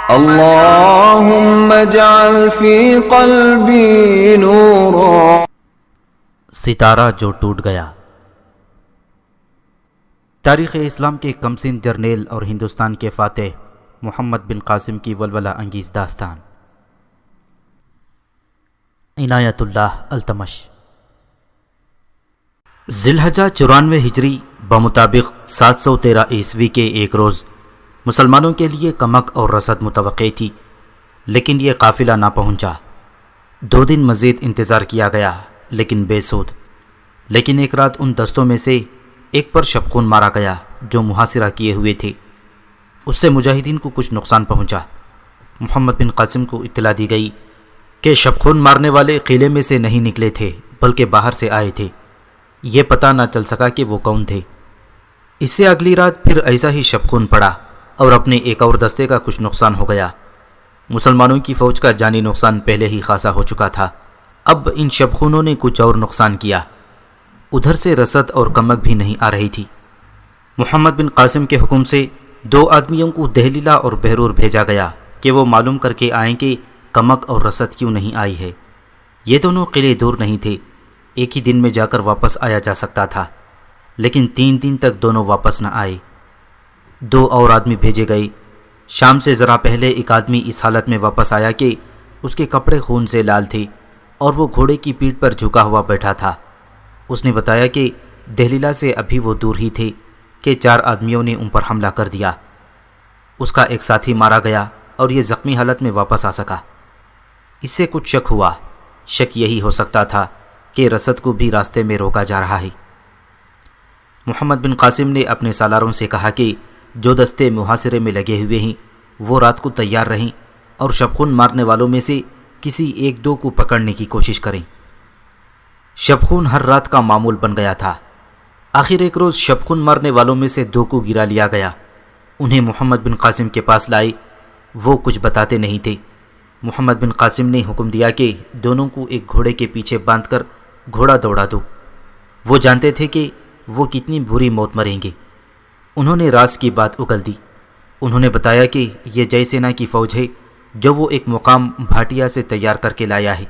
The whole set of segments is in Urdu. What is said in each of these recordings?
اللهم اجعل في قلبي نورا. ستارہ جو ٹوٹ گیا. تاریخ اسلام کے کمسن جرنیل اور ہندوستان کے فاتح محمد بن قاسم کی ولولہ انگیز داستان. عنایت اللہ التمش. ذی الحجہ 94 ہجری بمطابق 713 عیسوی کے ایک روز مسلمانوں کے لیے کمک اور رسد متوقع تھی، لیکن یہ قافلہ نہ پہنچا. 2 دن مزید انتظار کیا گیا لیکن بے سود. لیکن ایک رات ان دستوں میں سے ایک پر شبخون مارا گیا جو محاصرہ کیے ہوئے تھے. اس سے مجاہدین کو کچھ نقصان پہنچا. محمد بن قاسم کو اطلاع دی گئی کہ شبخون مارنے والے قلعے میں سے نہیں نکلے تھے بلکہ باہر سے آئے تھے. یہ پتہ نہ چل سکا کہ وہ کون تھے. اس سے اگلی رات پھر ایسا ہی شبخون پڑا اور اپنے ایک اور دستے کا کچھ نقصان ہو گیا. مسلمانوں کی فوج کا جانی نقصان پہلے ہی خاصا ہو چکا تھا، اب ان شبخونوں نے کچھ اور نقصان کیا. ادھر سے رسد اور کمک بھی نہیں آ رہی تھی. محمد بن قاسم کے حکم سے 2 آدمیوں کو دہلیلا اور بہرور بھیجا گیا کہ وہ معلوم کر کے آئیں کہ کمک اور رسد کیوں نہیں آئی ہے. یہ دونوں قلعے دور نہیں تھے، ایک ہی دن میں جا کر واپس آیا جا سکتا تھا، لیکن 3 دن تک دونوں واپس نہ آئے. 2 اور آدمی بھیجے گئے. شام سے ذرا پہلے ایک آدمی اس حالت میں واپس آیا کہ اس کے کپڑے خون سے لال تھے اور وہ گھوڑے کی پیٹھ پر جھکا ہوا بیٹھا تھا. اس نے بتایا کہ دہلیلا سے ابھی وہ دور ہی تھے کہ 4 آدمیوں نے ان پر حملہ کر دیا. اس کا ایک ساتھی مارا گیا اور یہ زخمی حالت میں واپس آ سکا. اس سے کچھ شک ہوا. شک یہی ہو سکتا تھا کہ رسد کو بھی راستے میں روکا جا رہا ہے. محمد بن قاسم نے اپنے سالاروں سے کہا کہ جو دستے محاصرے میں لگے ہوئے ہیں وہ رات کو تیار رہیں اور شبخون مارنے والوں میں سے کسی 1-2 کو پکڑنے کی کوشش کریں. شبخون ہر رات کا معمول بن گیا تھا. آخر ایک روز شبخون مارنے والوں میں سے 2 کو گرا لیا گیا. انہیں محمد بن قاسم کے پاس لائے. وہ کچھ بتاتے نہیں تھے. محمد بن قاسم نے حکم دیا کہ دونوں کو ایک گھوڑے کے پیچھے باندھ کر گھوڑا دوڑا دو. وہ جانتے تھے کہ وہ کتنی بری موت مریں گے. انہوں نے راز کی بات اگل دی. انہوں نے بتایا کہ یہ جے سینا کی فوج ہے جو وہ ایک مقام بھاٹیا سے تیار کر کے لایا ہے.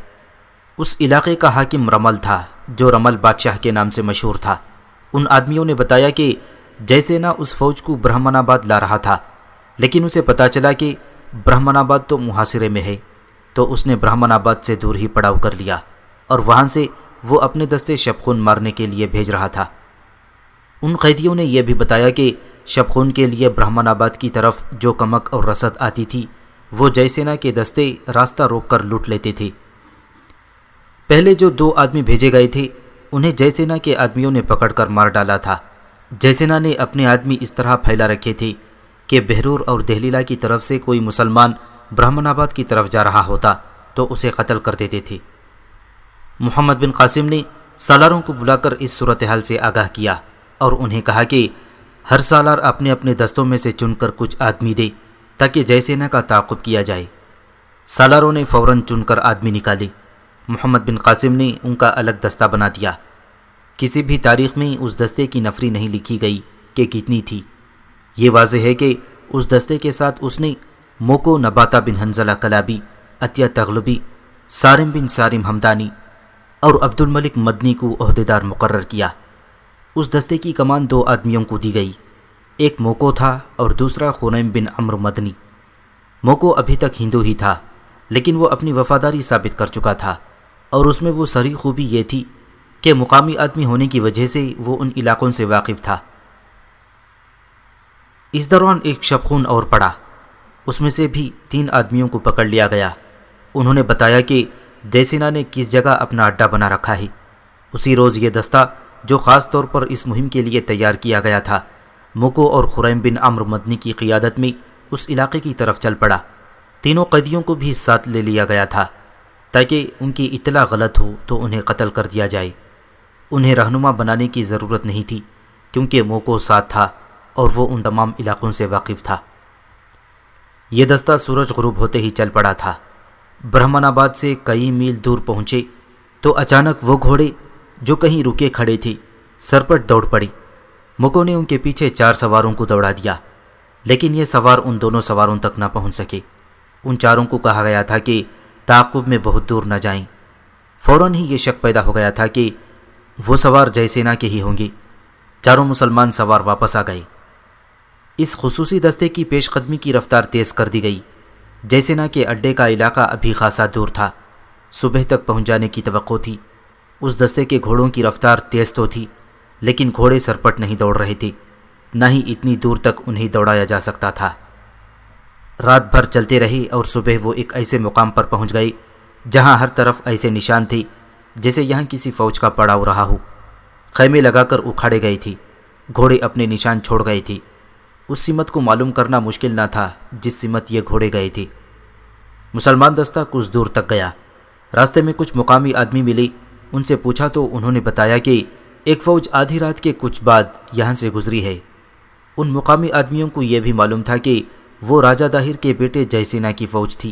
اس علاقے کا حاکم رمل تھا جو رمل بادشاہ کے نام سے مشہور تھا. ان آدمیوں نے بتایا کہ جے سینا اس فوج کو برہمن آباد لا رہا تھا، لیکن اسے پتا چلا کہ برہمن آباد تو محاصرے میں ہے، تو اس نے برہمن آباد سے دور ہی پڑاؤ کر لیا اور وہاں سے وہ اپنے دستے شبخون مارنے کے لیے بھیج رہا تھا. ان قیدیوں نے یہ بھی بتایا کہ شبخون کے لیے برہمن آباد کی طرف جو کمک اور رسد آتی تھی وہ جے سینا کے دستے راستہ روک کر لوٹ لیتے تھے. پہلے جو 2 آدمی بھیجے گئے تھے انہیں جے سینا کے آدمیوں نے پکڑ کر مار ڈالا تھا. جے سینا نے اپنے آدمی اس طرح پھیلا رکھے تھے کہ بہرور اور دہلیلا کی طرف سے کوئی مسلمان برہمن آباد کی طرف جا رہا ہوتا تو اسے قتل کر دیتے تھے. محمد بن قاسم نے سالاروں کو بلا کر اس صورتحال سے آگاہ کیا اور انہیں کہا کہ ہر سالار اپنے اپنے دستوں میں سے چن کر کچھ آدمی دے تاکہ جے سینا کا تعاقب کیا جائے. سالاروں نے فوراً چن کر آدمی نکالے. محمد بن قاسم نے ان کا الگ دستہ بنا دیا. کسی بھی تاریخ میں اس دستے کی نفری نہیں لکھی گئی کہ کتنی تھی. یہ واضح ہے کہ اس دستے کے ساتھ اس نے موکو نباتا بن حنزلہ کلابی، عطیہ تغلبی، سارم بن سارم ہمدانی اور عبد الملک مدنی کو عہدیدار مقرر کیا. اس دستے کی کمان 2 آدمیوں کو دی گئی. ایک موکو تھا اور دوسرا خنیم بن عمرو مدنی. موکو ابھی تک ہندو ہی تھا لیکن وہ اپنی وفاداری ثابت کر چکا تھا اور اس میں وہ سری خوبی یہ تھی کہ مقامی آدمی ہونے کی وجہ سے وہ ان علاقوں سے واقف تھا. اس دوران ایک شبخون اور پڑا. اس میں سے بھی 3 آدمیوں کو پکڑ لیا گیا. انہوں نے بتایا کہ جے سینا نے کس جگہ اپنا اڈا بنا رکھا ہے. اسی روز یہ دستہ جو خاص طور پر اس مہم کے لیے تیار کیا گیا تھا موکو اور خریم بن عمرو مدنی کی قیادت میں اس علاقے کی طرف چل پڑا. تینوں قیدیوں کو بھی ساتھ لے لیا گیا تھا تاکہ ان کی اطلاع غلط ہو تو انہیں قتل کر دیا جائے. انہیں رہنما بنانے کی ضرورت نہیں تھی کیونکہ موکو ساتھ تھا اور وہ ان تمام علاقوں سے واقف تھا. یہ دستہ سورج غروب ہوتے ہی چل پڑا تھا. برہمن آباد سے کئی میل دور پہنچے تو اچانک وہ گھوڑے جو کہیں رکے کھڑے تھے سرپٹ دوڑ پڑی. موکو نے ان کے پیچھے 4 سواروں کو دوڑا دیا لیکن یہ سوار ان دونوں سواروں تک نہ پہنچ سکے. ان چاروں کو کہا گیا تھا کہ تعاقب میں بہت دور نہ جائیں۔ فوراً ہی یہ شک پیدا ہو گیا تھا کہ وہ سوار جے سینا کے ہی ہوں گے۔ چاروں مسلمان سوار واپس آ گئے۔ اس خصوصی دستے کی پیش قدمی کی رفتار تیز کر دی گئی۔ جے سینا کے اڈے کا علاقہ ابھی خاصا دور تھا، صبح تک پہنچ جانے کی توقع تھی۔ اس دستے کے گھوڑوں کی رفتار تیز تو تھی، لیکن گھوڑے سرپٹ نہیں دوڑ رہے تھے، نہ ہی اتنی دور تک انہیں دوڑایا جا سکتا تھا۔ رات بھر چلتے رہے اور صبح وہ ایک ایسے مقام پر پہنچ گئے جہاں ہر طرف ایسے نشان تھے جیسے یہاں کسی فوج کا پڑاؤ رہا ہو۔ خیمے لگا کر اکھاڑے گئے تھے، گھوڑے اپنے نشان چھوڑ گئے تھے۔ اس سمت کو معلوم کرنا مشکل نہ تھا جس سمت یہ گھوڑے گئے تھے۔ مسلمان دستہ کچھ دور تک گیا۔ راستے میں کچھ مقامی آدمی ملے، ان سے پوچھا تو انہوں نے بتایا کہ ایک فوج آدھی رات کے کچھ بعد یہاں سے گزری ہے۔ ان مقامی آدمیوں کو یہ بھی معلوم تھا کہ وہ راجہ داہر کے بیٹے جے سینا کی فوج تھی۔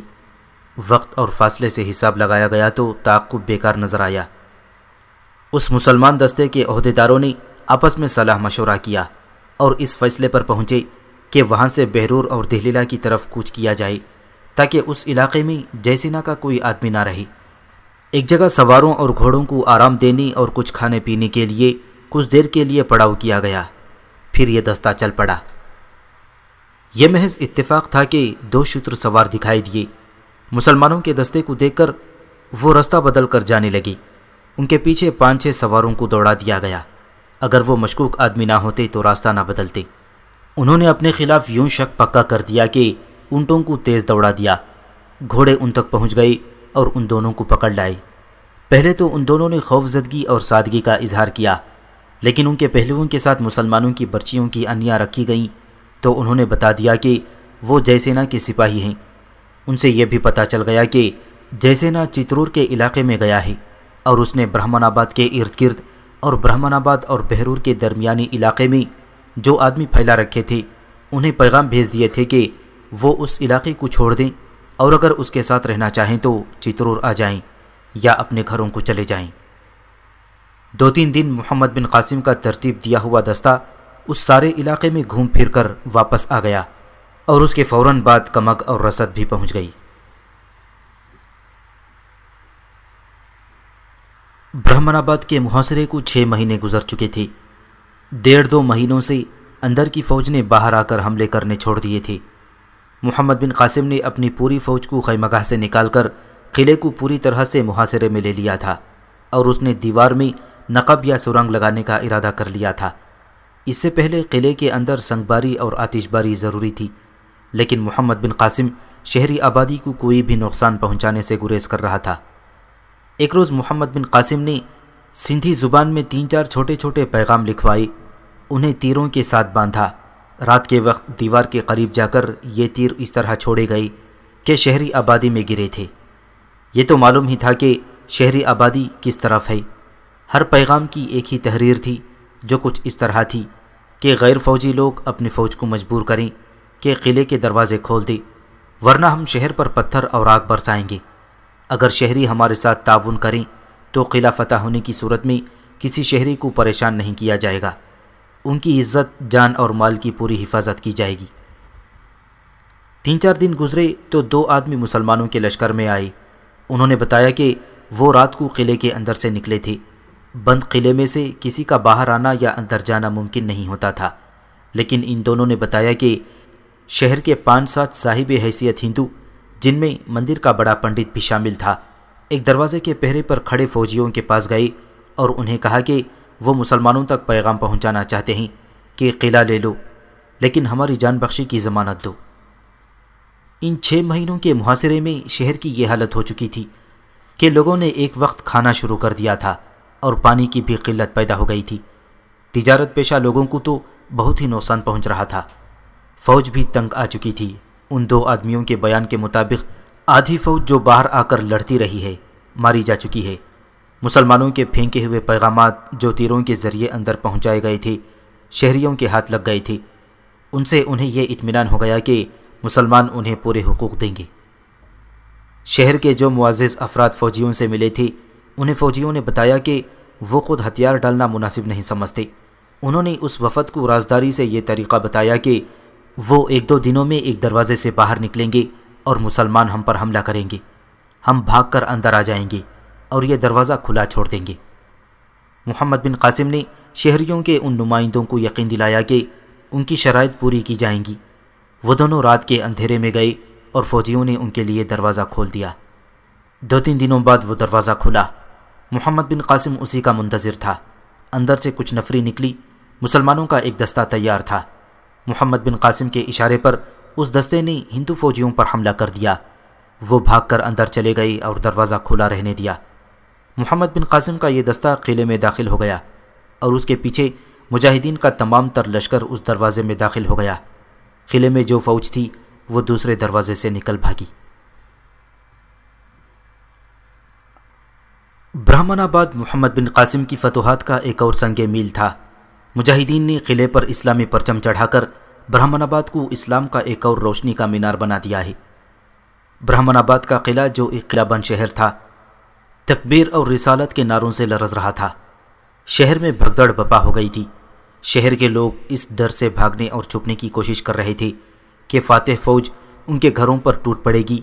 وقت اور فاصلے سے حساب لگایا گیا تو تعاقب بیکار نظر آیا۔ اس مسلمان دستے کے عہدیداروں نے آپس میں صلاح مشورہ کیا اور اس فیصلے پر پہنچے کہ وہاں سے بہرور اور دہلیلا کی طرف کوچ کیا جائے تاکہ اس علاقے میں جے سینا کا کوئی آدمی نہ رہے۔ ایک جگہ سواروں اور گھوڑوں کو آرام دینے اور کچھ کھانے پینے کے لیے کچھ دیر کے لیے پڑاؤ کیا گیا، پھر یہ دستہ چل پڑا۔ یہ محض اتفاق تھا کہ دو شتر سوار دکھائی دیے۔ مسلمانوں کے دستے کو دیکھ کر وہ رستہ بدل کر جانے لگے۔ ان کے پیچھے 5-6 سواروں کو دوڑا دیا گیا۔ اگر وہ مشکوک آدمی نہ ہوتے تو راستہ نہ بدلتے۔ انہوں نے اپنے خلاف یوں شک پکا کر دیا کہ اونٹوں کو تیز دوڑا دیا۔ گھوڑے ان تک پہنچ گئے اور ان دونوں کو پکڑ لائے۔ پہلے تو ان دونوں نے خوف زدگی اور سادگی کا اظہار کیا، لیکن ان کے پہلوؤں کے ساتھ مسلمانوں کی برچیوں کی انیاں رکھی گئیں تو انہوں نے بتا دیا کہ وہ جے سینا کے سپاہی ہیں۔ ان سے یہ بھی پتہ چل گیا کہ جے سینا چترور کے علاقے میں گیا ہے اور اس نے برہمن آباد کے ارد گرد اور برہمن آباد اور بہرور کے درمیانی علاقے میں جو آدمی پھیلا رکھے تھے انہیں پیغام بھیج دیے تھے کہ وہ اس علاقے کو چھوڑ دیں اور اگر اس کے ساتھ رہنا چاہیں تو چترور آ جائیں یا اپنے گھروں کو چلے جائیں۔ 2-3 دن محمد بن قاسم کا ترتیب دیا ہوا دستہ اس سارے علاقے میں گھوم پھر کر واپس آ گیا اور اس کے فوراً بعد کمک اور رسد بھی پہنچ گئی۔ برہمن آباد کے محاصرے کو 6 مہینے گزر چکے تھے۔ 1.5-2 مہینوں سے اندر کی فوج نے باہر آ کر حملے کرنے چھوڑ دیے تھے۔ محمد بن قاسم نے اپنی پوری فوج کو خیمہ گاہ سے نکال کر قلعے کو پوری طرح سے محاصرے میں لے لیا تھا اور اس نے دیوار میں نقب یا سرنگ لگانے کا ارادہ کر لیا تھا۔ اس سے پہلے قلعے کے اندر سنگباری اور آتش باری ضروری تھی، لیکن محمد بن قاسم شہری آبادی کو کوئی بھی نقصان پہنچانے سے گریز کر رہا تھا۔ ایک روز محمد بن قاسم نے سندھی زبان میں 3-4 چھوٹے چھوٹے پیغام لکھوائے، انہیں تیروں کے ساتھ باندھا۔ رات کے وقت دیوار کے قریب جا کر یہ تیر اس طرح چھوڑے گئے کہ شہری آبادی میں گرے تھے۔ یہ تو معلوم ہی تھا کہ شہری آبادی کس طرف ہے۔ ہر پیغام کی ایک ہی تحریر تھی جو کچھ اس طرح تھی کہ غیر فوجی لوگ اپنی فوج کو مجبور کریں کہ قلعے کے دروازے کھول دیں، ورنہ ہم شہر پر پتھر اور آگ برسائیں گے۔ اگر شہری ہمارے ساتھ تعاون کریں تو قلعہ فتح ہونے کی صورت میں کسی شہری کو پریشان نہیں کیا جائے گا، ان کی عزت، جان اور مال کی پوری حفاظت کی جائے گی۔ 3-4 دن گزرے تو 2 آدمی مسلمانوں کے لشکر میں آئے۔ انہوں نے بتایا کہ وہ رات کو قلعے کے اندر سے نکلے تھے۔ بند قلعے میں سے کسی کا باہر آنا یا اندر جانا ممکن نہیں ہوتا تھا، لیکن ان دونوں نے بتایا کہ شہر کے 5-7 صاحب حیثیت ہندو، جن میں مندر کا بڑا پنڈت بھی شامل تھا، ایک دروازے کے پہرے پر کھڑے فوجیوں کے پاس گئے اور انہیں کہا کہ وہ مسلمانوں تک پیغام پہنچانا چاہتے ہیں کہ قلعہ لے لو، لیکن ہماری جان بخشی کی ضمانت دو۔ ان 6 مہینوں کے محاصرے میں شہر کی یہ حالت ہو چکی تھی کہ لوگوں نے ایک وقت کھانا شروع کر دیا تھا اور پانی کی بھی قلت پیدا ہو گئی تھی۔ تجارت پیشہ لوگوں کو تو بہت ہی نقصان پہنچ رہا تھا۔ فوج بھی تنگ آ چکی تھی۔ ان 2 آدمیوں کے بیان کے مطابق آدھی فوج جو باہر آ کر لڑتی رہی ہے ماری جا چکی ہے۔ مسلمانوں کے پھینکے ہوئے پیغامات جو تیروں کے ذریعے اندر پہنچائے گئے تھے شہریوں کے ہاتھ لگ گئے تھے۔ ان سے انہیں یہ اطمینان ہو گیا کہ مسلمان انہیں پورے حقوق دیں گے۔ شہر کے جو معزز افراد فوجیوں سے ملے تھے انہیں فوجیوں نے بتایا کہ وہ خود ہتھیار ڈالنا مناسب نہیں سمجھتے۔ انہوں نے اس وفد کو رازداری سے یہ طریقہ بتایا کہ وہ 1-2 دنوں میں ایک دروازے سے باہر نکلیں گے اور مسلمان ہم پر حملہ کریں گے، ہم بھاگ کر اندر آ جائیں گے اور یہ دروازہ کھلا چھوڑ دیں گے۔ محمد بن قاسم نے شہریوں کے ان نمائندوں کو یقین دلایا کہ ان کی شرائط پوری کی جائیں گی۔ وہ دونوں رات کے اندھیرے میں گئے اور فوجیوں نے ان کے لیے دروازہ کھول دیا۔ 2-3 دنوں بعد وہ دروازہ کھلا۔ محمد بن قاسم اسی کا منتظر تھا۔ اندر سے کچھ نفری نکلی۔ مسلمانوں کا ایک دستہ تیار تھا۔ محمد بن قاسم کے اشارے پر اس دستے نے ہندو فوجیوں پر حملہ کر دیا۔ وہ بھاگ کر اندر چلے گئے اور دروازہ کھلا رہنے دیا۔ محمد بن قاسم کا یہ دستہ قلعے میں داخل ہو گیا اور اس کے پیچھے مجاہدین کا تمام تر لشکر اس دروازے میں داخل ہو گیا۔ قلعے میں جو فوج تھی وہ دوسرے دروازے سے نکل بھاگی۔ برہمن آباد محمد بن قاسم کی فتوحات کا ایک اور سنگ میل تھا۔ مجاہدین نے قلعے پر اسلامی پرچم چڑھا کر برہمن آباد کو اسلام کا ایک اور روشنی کا مینار بنا دیا ہے۔ برہمن آباد کا قلعہ جو ایک قلعہ بند شہر تھا، تکبیر اور رسالت کے نعروں سے لرز رہا تھا۔ شہر میں بھگدڑ بپا ہو گئی تھی۔ شہر کے لوگ اس ڈر سے بھاگنے اور چھپنے کی کوشش کر رہے تھے کہ فاتح فوج ان کے گھروں پر ٹوٹ پڑے گی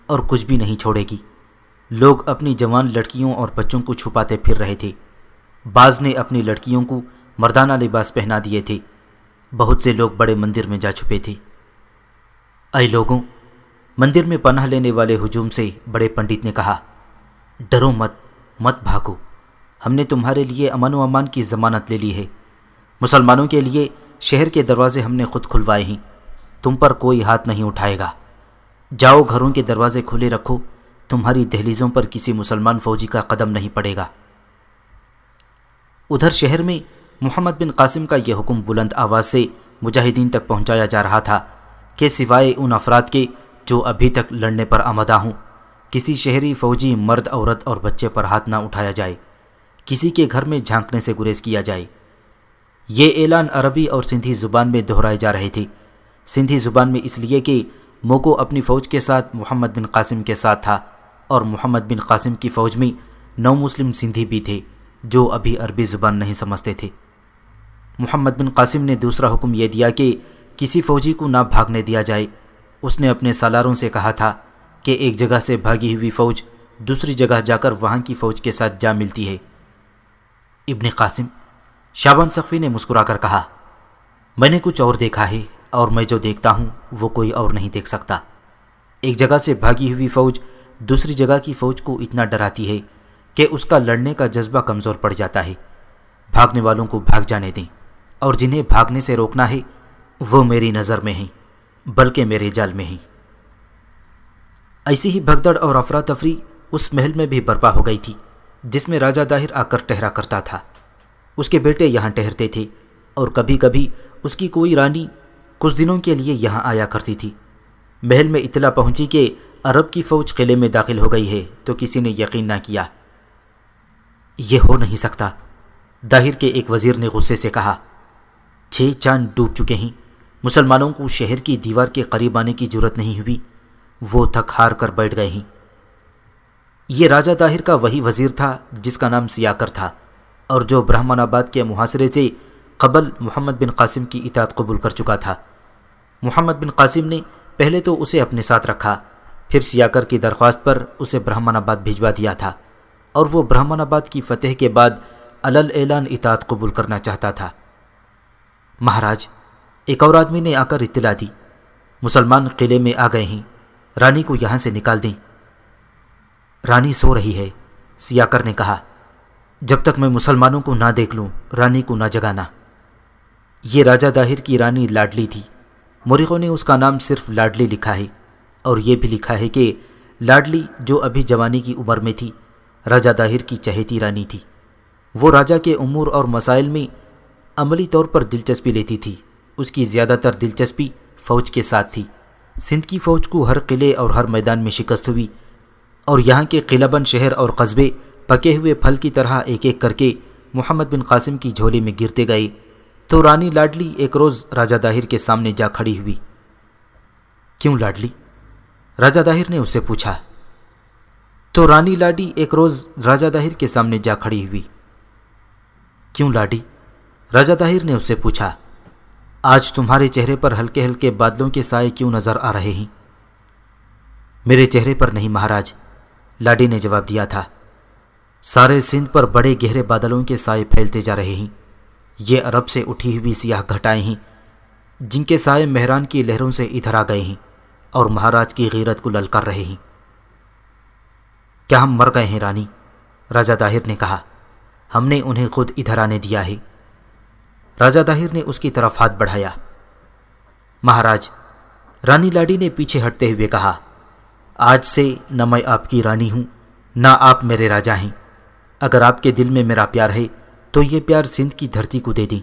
اور کچھ بھی نہیں چھوڑے گی۔ لوگ اپنی جوان لڑکیوں اور بچوں کو چھپاتے پھر رہے تھے۔ بعض نے اپنی لڑکیوں کو مردانہ لباس پہنا دیے تھے۔ بہت سے لوگ بڑے مندر میں جا چھپے تھے۔ اے لوگوں، مندر میں پناہ لینے والے ہجوم سے بڑے پنڈت نے کہا، ڈرو مت، مت بھاگو، ہم نے تمہارے لیے امن و امان کی ضمانت لے لی ہے۔ مسلمانوں کے لیے شہر کے دروازے ہم نے خود کھلوائے ہیں، تم پر کوئی ہاتھ نہیں اٹھائے گا۔ جاؤ گھروں کے دروازے کھلے رکھو، تمہاری دہلیزوں پر کسی مسلمان فوجی کا قدم نہیں پڑے گا۔ ادھر شہر میں محمد بن قاسم کا یہ حکم بلند آواز سے مجاہدین تک پہنچایا جا رہا تھا کہ سوائے ان افراد کے جو ابھی تک لڑنے پر آمادہ ہوں، کسی شہری فوجی مرد، عورت اور بچے پر ہاتھ نہ اٹھایا جائے، کسی کے گھر میں جھانکنے سے گریز کیا جائے۔ یہ اعلان عربی اور سندھی زبان میں دہرائے جا رہے تھے۔ سندھی زبان میں اس لیے کہ موگو اپنی فوج کے ساتھ محمد بن قاسم کے ساتھ تھا اور محمد بن قاسم کی فوج میں 9 مسلم سندھی بھی تھے جو ابھی عربی زبان نہیں سمجھتے تھے۔ محمد بن قاسم نے دوسرا حکم یہ دیا کہ کسی فوجی کو نہ بھاگنے دیا جائے۔ اس نے اپنے سالاروں سے کہا تھا کہ ایک جگہ سے بھاگی ہوئی فوج دوسری جگہ جا کر وہاں کی فوج کے ساتھ جا ملتی ہے۔ ابن قاسم، شعبان سقفی نے مسکرا کر کہا، میں نے کچھ اور دیکھا ہے اور میں جو دیکھتا ہوں وہ کوئی اور نہیں دیکھ سکتا۔ ایک جگہ سے بھاگی ہوئی فوج دوسری جگہ کی فوج کو اتنا ڈراتی ہے کہ اس کا لڑنے کا جذبہ کمزور پڑ جاتا ہے۔ بھاگنے والوں کو بھاگ جانے دیں، اور جنہیں بھاگنے سے روکنا ہے وہ میری نظر میں ہیں، بلکہ میرے جال میں ہیں۔ ایسی ہی بھگدڑ اور افراتفری اس محل میں بھی برپا ہو گئی تھی جس میں راجہ داہر آ کر ٹھہرا کرتا تھا۔ اس کے بیٹے یہاں ٹھہرتے تھے اور کبھی کبھی اس کی کوئی رانی کچھ دنوں کے لیے یہاں آیا کرتی تھی۔ محل میں اطلاع پہنچی کہ عرب کی فوج قلعے میں داخل ہو گئی ہے تو کسی نے یقین نہ کیا۔ یہ ہو نہیں سکتا، داہر کے ایک وزیر نے غصے سے کہا، 6 چاند ڈوب چکے ہیں، مسلمانوں کو شہر کی دیوار کے قریب آنے کی جرت نہیں ہوئی، وہ تھک ہار کر بیٹھ گئے ہیں۔ یہ راجہ داہر کا وہی وزیر تھا جس کا نام سیاکر تھا اور جو برہمن آباد کے محاصرے سے قبل محمد بن قاسم کی اطاعت قبول کر چکا تھا۔ محمد بن قاسم نے پہلے تو اسے اپنے ساتھ رکھا، پھر سیاکر کی درخواست پر اسے برہمن آباد بھجوا دیا تھا اور وہ برہمن آباد کی فتح کے بعد علل اعلان اطاعت قبول کرنا چاہتا تھا۔ مہاراج، ایک اور آدمی نے آ کر اطلاع دی، مسلمان قلعے میں آ گئے ہیں، رانی کو یہاں سے نکال دیں۔ رانی سو رہی ہے، سیاکر نے کہا، جب تک میں مسلمانوں کو نہ دیکھ لوں رانی کو نہ جگانا۔ یہ راجہ داہر کی رانی لاڈلی تھی۔ مورخوں نے اس کا نام صرف لاڈلی لکھا ہے اور یہ بھی لکھا ہے کہ لاڈلی جو ابھی جوانی کی عمر میں تھی راجہ داہر کی چہیتی رانی تھی۔ وہ راجہ کے امور اور مسائل میں عملی طور پر دلچسپی لیتی تھی۔ اس کی زیادہ تر دلچسپی فوج کے ساتھ تھی۔ سندھ کی فوج کو ہر قلعے اور ہر میدان میں شکست ہوئی اور یہاں کے قلعہ بند شہر اور قصبے پکے ہوئے پھل کی طرح ایک ایک کر کے محمد بن قاسم کی جھولی میں گرتے گئے تو رانی لاڈلی ایک روز راجہ داہر کے سامنے جا کھڑی ہوئی۔ کیوں لاڈلی؟ راجہ داہر نے اس سے پوچھا۔ تو رانی لاڈی ایک روز راجہ داہر کے سامنے جا کھڑی ہوئی۔ کیوں لاڈی؟ راجہ داہر نے اس سے پوچھا۔ آج تمہارے چہرے پر ہلکے ہلکے بادلوں کے سائے کیوں نظر آ رہے ہیں؟ میرے چہرے پر نہیں مہاراج، لاڈی نے جواب دیا تھا۔ سارے سندھ پر بڑے گہرے بادلوں کے سائے پھیلتے جا رہے ہیں۔ یہ عرب سے اٹھی ہوئی سیاہ گھٹائیں ہیں جن کے سائے مہران کی لہروں سے ادھر آ گئے ہیں اور مہاراج کی غیرت کو للکار رہے ہیں۔ کیا ہم مر گئے ہیں رانی؟ راجہ طاہر نے کہا۔ ہم نے انہیں خود ادھر آنے دیا ہے۔ راجہ طاہر نے اس کی طرف ہاتھ بڑھایا۔ مہاراج، رانی لاڈی نے پیچھے ہٹتے ہوئے کہا، آج سے نہ میں آپ کی رانی ہوں نہ آپ میرے راجہ ہیں۔ اگر آپ کے دل میں میرا پیار ہے تو یہ پیار سندھ کی دھرتی کو دے دیں۔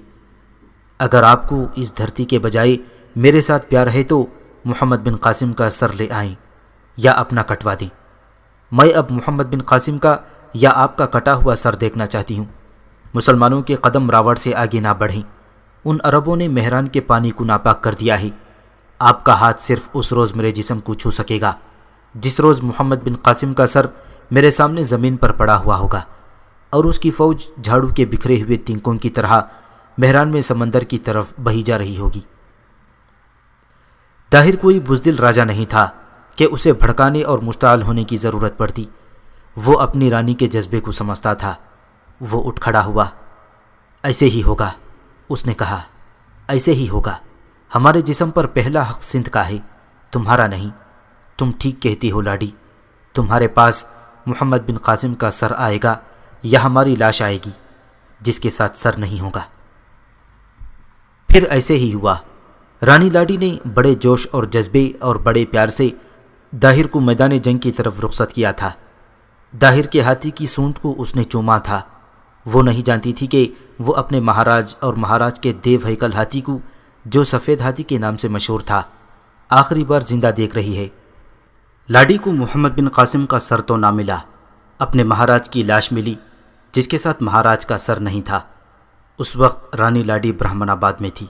اگر آپ کو اس دھرتی کے بجائے میرے ساتھ پیار ہے تو محمد بن قاسم کا سر لے آئیں یا اپنا کٹوا دیں۔ میں اب محمد بن قاسم کا یا آپ کا کٹا ہوا سر دیکھنا چاہتی ہوں۔ مسلمانوں کے قدم راوڑ سے آگے نہ بڑھیں۔ ان عربوں نے مہران کے پانی کو ناپاک کر دیا ہے۔ آپ کا ہاتھ صرف اس روز میرے جسم کو چھو سکے گا جس روز محمد بن قاسم کا سر میرے سامنے زمین پر پڑا ہوا ہوگا اور اس کی فوج جھاڑو کے بکھرے ہوئے تنکوں کی طرح مہران میں سمندر کی طرف بہی جا رہی ہوگی۔ طاہر کوئی بزدل راجہ نہیں تھا کہ اسے بھڑکانے اور مشتعل ہونے کی ضرورت پڑتی۔ وہ اپنی رانی کے جذبے کو سمجھتا تھا۔ وہ اٹھ کھڑا ہوا۔ ایسے ہی ہوگا، اس نے کہا، ایسے ہی ہوگا۔ ہمارے جسم پر پہلا حق سندھ کا ہے، تمہارا نہیں۔ تم ٹھیک کہتی ہو لاڈی، تمہارے پاس محمد بن قاسم کا سر آئے گا یا ہماری لاش آئے گی جس کے ساتھ سر نہیں ہوگا۔ پھر ایسے ہی ہوا۔ رانی لاڈی نے بڑے جوش اور جذبے اور بڑے پیار سے داہر کو میدان جنگ کی طرف رخصت کیا تھا۔ داہر کے ہاتھی کی سونٹ کو اس نے چوما تھا۔ وہ نہیں جانتی تھی کہ وہ اپنے مہاراج اور مہاراج کے دیو ہیکل ہاتھی کو، جو سفید ہاتھی کے نام سے مشہور تھا، آخری بار زندہ دیکھ رہی ہے۔ لاڈی کو محمد بن قاسم کا سر تو نہ ملا، اپنے مہاراج کی لاش ملی جس کے ساتھ مہاراج کا سر نہیں تھا۔ اس وقت رانی لاڈی برہمن آباد میں تھی۔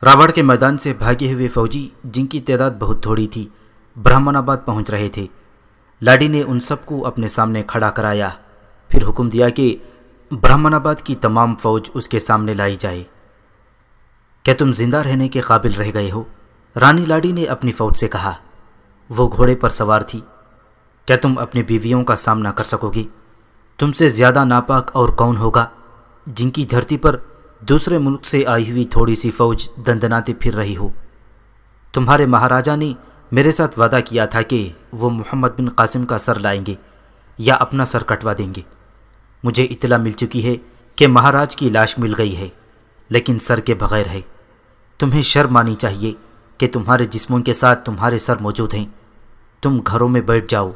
راوڑ کے میدان سے بھاگے ہوئے فوجی، جن کی تعداد بہت تھوڑی تھی، برہمن آباد پہنچ رہے تھے۔ لاڈی نے ان سب کو اپنے سامنے کھڑا کرایا، پھر حکم دیا کہ برہمن آباد کی تمام فوج اس کے سامنے لائی جائے۔ کیا تم زندہ رہنے کے قابل رہ گئے ہو؟ رانی لاڈی نے اپنی فوج سے کہا۔ وہ گھوڑے پر سوار تھی۔ کیا تم اپنی بیویوں کا سامنا کر سکو گی؟ تم سے زیادہ ناپاک اور کون ہوگا جن کی دھرتی پر دوسرے ملک سے آئی ہوئی تھوڑی سی فوج دندناتے پھر رہی ہو؟ تمہارے مہاراجہ نے میرے ساتھ وعدہ کیا تھا کہ وہ محمد بن قاسم کا سر لائیں گے یا اپنا سر کٹوا دیں گے۔ مجھے اطلاع مل چکی ہے کہ مہاراج کی لاش مل گئی ہے لیکن سر کے بغیر ہے۔ تمہیں شرم آنی چاہیے کہ تمہارے جسموں کے ساتھ تمہارے سر موجود ہیں۔ تم گھروں میں بیٹھ جاؤ،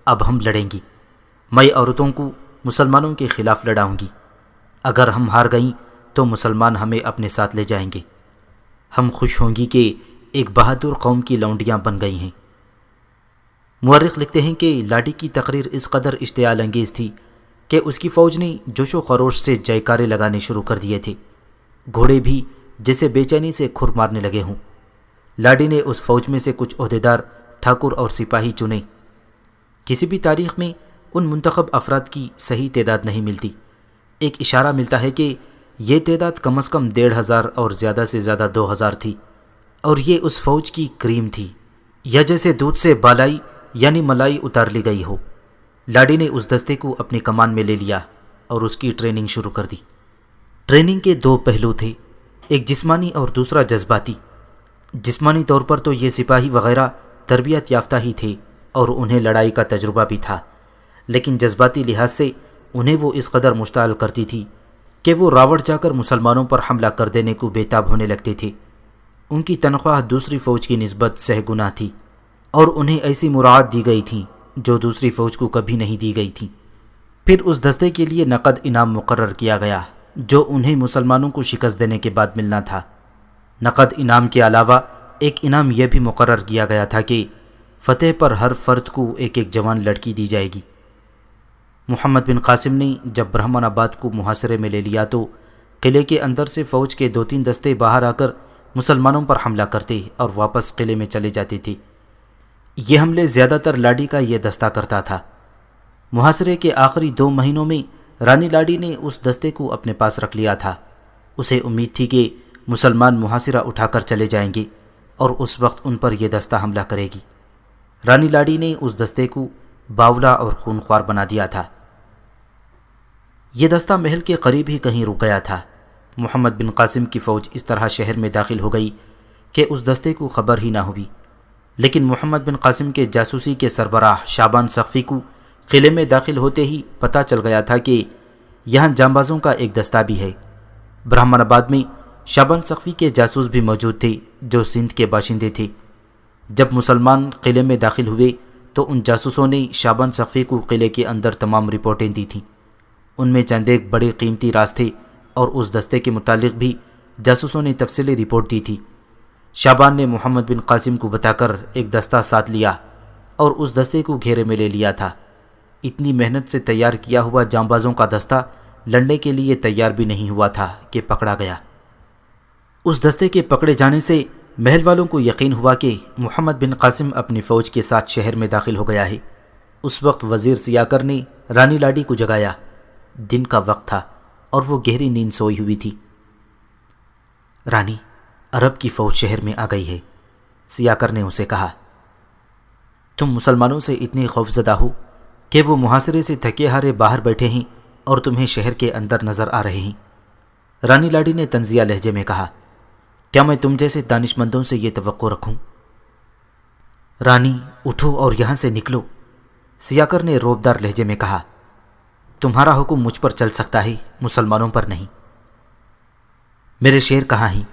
اب ہم لڑیں گی۔ میں عورتوں کو مسلمانوں کے خلاف لڑاؤں گی۔ اگر ہم ہار گئیں تو مسلمان ہمیں اپنے ساتھ لے جائیں گے۔ ہم خوش ہوں گی کہ ایک بہادر قوم کی لونڈیاں بن گئی ہیں۔ مورخ لکھتے ہیں کہ لاڈی کی تقریر اس قدر اشتعال انگیز تھی کہ اس کی فوج نے جوش و خروش سے جیکارے لگانے شروع کر دیے تھے۔ گھوڑے بھی جیسے بے چینی سے کھر مارنے لگے ہوں۔ لاڈی نے اس فوج میں سے کچھ عہدیدار، ٹھاکر اور سپاہی چنے۔ کسی بھی تاریخ میں ان منتخب افراد کی صحیح تعداد نہیں ملتی۔ ایک اشارہ ملتا ہے کہ یہ تعداد کم از کم 1500 اور زیادہ سے زیادہ 2000 تھی، اور یہ اس فوج کی کریم تھی، یا جیسے دودھ سے بالائی یعنی ملائی اتار لی گئی ہو۔ لاڈی نے اس دستے کو اپنی کمان میں لے لیا اور اس کی ٹریننگ شروع کر دی۔ ٹریننگ کے دو پہلو تھے، ایک جسمانی اور دوسرا جذباتی۔ جسمانی طور پر تو یہ سپاہی وغیرہ تربیت یافتہ ہی تھے اور انہیں لڑائی کا تجربہ بھی تھا، لیکن جذباتی لحاظ سے انہیں وہ اس قدر مشتعل کرتی تھی کہ وہ راوڑ جا کر مسلمانوں پر حملہ کر دینے کو بے تاب ہونے لگتے تھے۔ ان کی تنخواہ دوسری فوج کی نسبت سہ گنا تھی اور انہیں ایسی مراعات دی گئی تھیں جو دوسری فوج کو کبھی نہیں دی گئی تھیں۔ پھر اس دستے کے لیے نقد انعام مقرر کیا گیا جو انہیں مسلمانوں کو شکست دینے کے بعد ملنا تھا۔ نقد انعام کے علاوہ ایک انعام یہ بھی مقرر کیا گیا تھا کہ فتح پر ہر فرد کو ایک ایک جوان لڑکی دی جائے گی۔ محمد بن قاسم نے جب برہمن آباد کو محاصرے میں لے لیا تو قلعے کے اندر سے فوج کے 2-3 دستے باہر آ کر مسلمانوں پر حملہ کرتے اور واپس قلعے میں چلے جاتے تھے۔ یہ حملے زیادہ تر لاڈی کا یہ دستہ کرتا تھا۔ محاصرے کے آخری 2 مہینوں میں رانی لاڈی نے اس دستے کو اپنے پاس رکھ لیا تھا۔ اسے امید تھی کہ مسلمان محاصرہ اٹھا کر چلے جائیں گے اور اس وقت ان پر یہ دستہ حملہ کرے گی۔ رانی لاڈی نے اس دستے کو باولا اور خونخوار بنا دیا تھا۔ یہ دستہ محل کے قریب ہی کہیں رک گیا تھا۔ محمد بن قاسم کی فوج اس طرح شہر میں داخل ہو گئی کہ اس دستے کو خبر ہی نہ ہوئی، لیکن محمد بن قاسم کے جاسوسی کے سربراہ شعبان سقفی کو قلعے میں داخل ہوتے ہی پتہ چل گیا تھا کہ یہاں جانبازوں کا ایک دستہ بھی ہے۔ برہمن آباد میں شعبان سقفی کے جاسوس بھی موجود تھے جو سندھ کے باشندے تھے۔ جب مسلمان قلعے میں داخل ہوئے تو ان جاسوسوں نے شعبان سقفی کو قلعے کے اندر تمام رپورٹیں دی تھیں۔ ان میں چند ایک بڑے قیمتی راز تھے اور اس دستے کے متعلق بھی جاسوسوں نے تفصیلی رپورٹ دی تھی۔ شعبان نے محمد بن قاسم کو بتا کر ایک دستہ ساتھ لیا اور اس دستے کو گھیرے میں لے لیا تھا۔ اتنی محنت سے تیار کیا ہوا جانبازوں کا دستہ لڑنے کے لیے تیار بھی نہیں ہوا تھا کہ پکڑا گیا۔ اس دستے کے پکڑے جانے سے محل والوں کو یقین ہوا کہ محمد بن قاسم اپنی فوج کے ساتھ شہر میں داخل ہو گیا ہے۔ اس وقت وزیر سیاکر نے رانی لاڈی کو جگایا۔ دن کا وقت تھا اور وہ گہری نیند سوئی ہوئی تھی۔ رانی، عرب کی فوج شہر میں آ گئی ہے، سیاکر نے اسے کہا۔ تم مسلمانوں سے اتنے خوفزدہ ہو کہ وہ محاصرے سے تھکے ہارے باہر بیٹھے ہیں اور تمہیں شہر کے اندر نظر آ رہے ہیں۔ رانی لاڈی نے طنزیہ لہجے میں کہا، کیا میں تم جیسے دانش مندوں سے یہ توقع رکھوں؟ رانی، اٹھو اور یہاں سے نکلو، سیاکر نے روبدار لہجے میں کہا۔ تمہارا حکم مجھ پر چل سکتا ہے، مسلمانوں پر نہیں۔ میرے شیر کہاں ہیں؟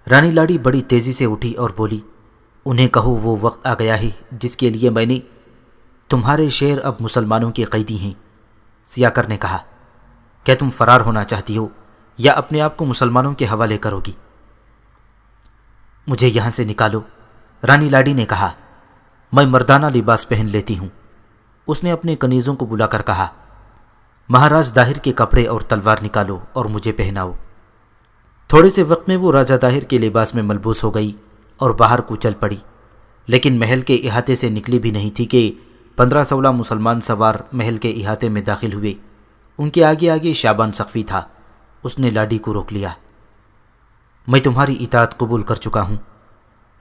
رانی لاڈی بڑی تیزی سے اٹھی اور بولی، انہیں کہو وہ وقت آ گیا ہے جس کے لیے میں نے تمہارے شیر اب مسلمانوں کے قیدی ہیں۔ سیاکر نے کہا، کیا تم فرار ہونا چاہتی ہو یا اپنے آپ کو مسلمانوں کے حوالے کرو گی؟ مجھے یہاں سے نکالو، رانی لاڈی نے کہا۔ میں مردانہ لباس پہن لیتی ہوں، اس نے اپنے کنیزوں کو بلا کر کہا۔ مہاراج داہر کے کپڑے اور تلوار نکالو اور مجھے پہناؤ۔ تھوڑے سے وقت میں وہ راجہ داہر کے لباس میں ملبوس ہو گئی اور باہر کو چل پڑی، لیکن محل کے احاطے سے نکلی بھی نہیں تھی کہ 15-16 مسلمان سوار محل کے احاطے میں داخل ہوئے۔ ان کے آگے آگے شعبان سقفی تھا۔ اس نے لاڈی کو روک لیا۔ میں تمہاری اطاعت قبول کر چکا ہوں،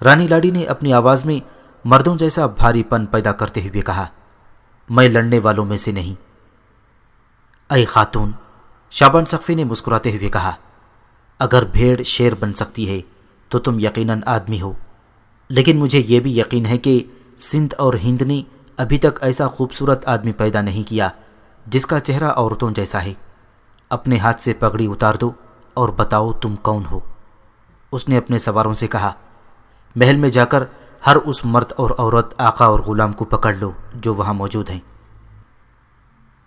رانی لاڈی نے اپنی آواز میں مردوں جیسا بھاری پن پیدا کرتے ہوئے کہا۔ میں لڑنے والوں میں سے نہیں۔ اے خاتون، شعبان سقفی نے مسکراتے ہوئے کہا، اگر بھیڑ شیر بن سکتی ہے تو تم یقیناً آدمی ہو، لیکن مجھے یہ بھی یقین ہے کہ سندھ اور ہند نے ابھی تک ایسا خوبصورت آدمی پیدا نہیں کیا جس کا چہرہ عورتوں جیسا ہے۔ اپنے ہاتھ سے پگڑی اتار دو اور بتاؤ تم کون ہو، اس نے اپنے سواروں سے کہا۔ محل میں جا کر ہر اس مرد اور عورت، آقا اور غلام کو پکڑ لو جو وہاں موجود ہیں۔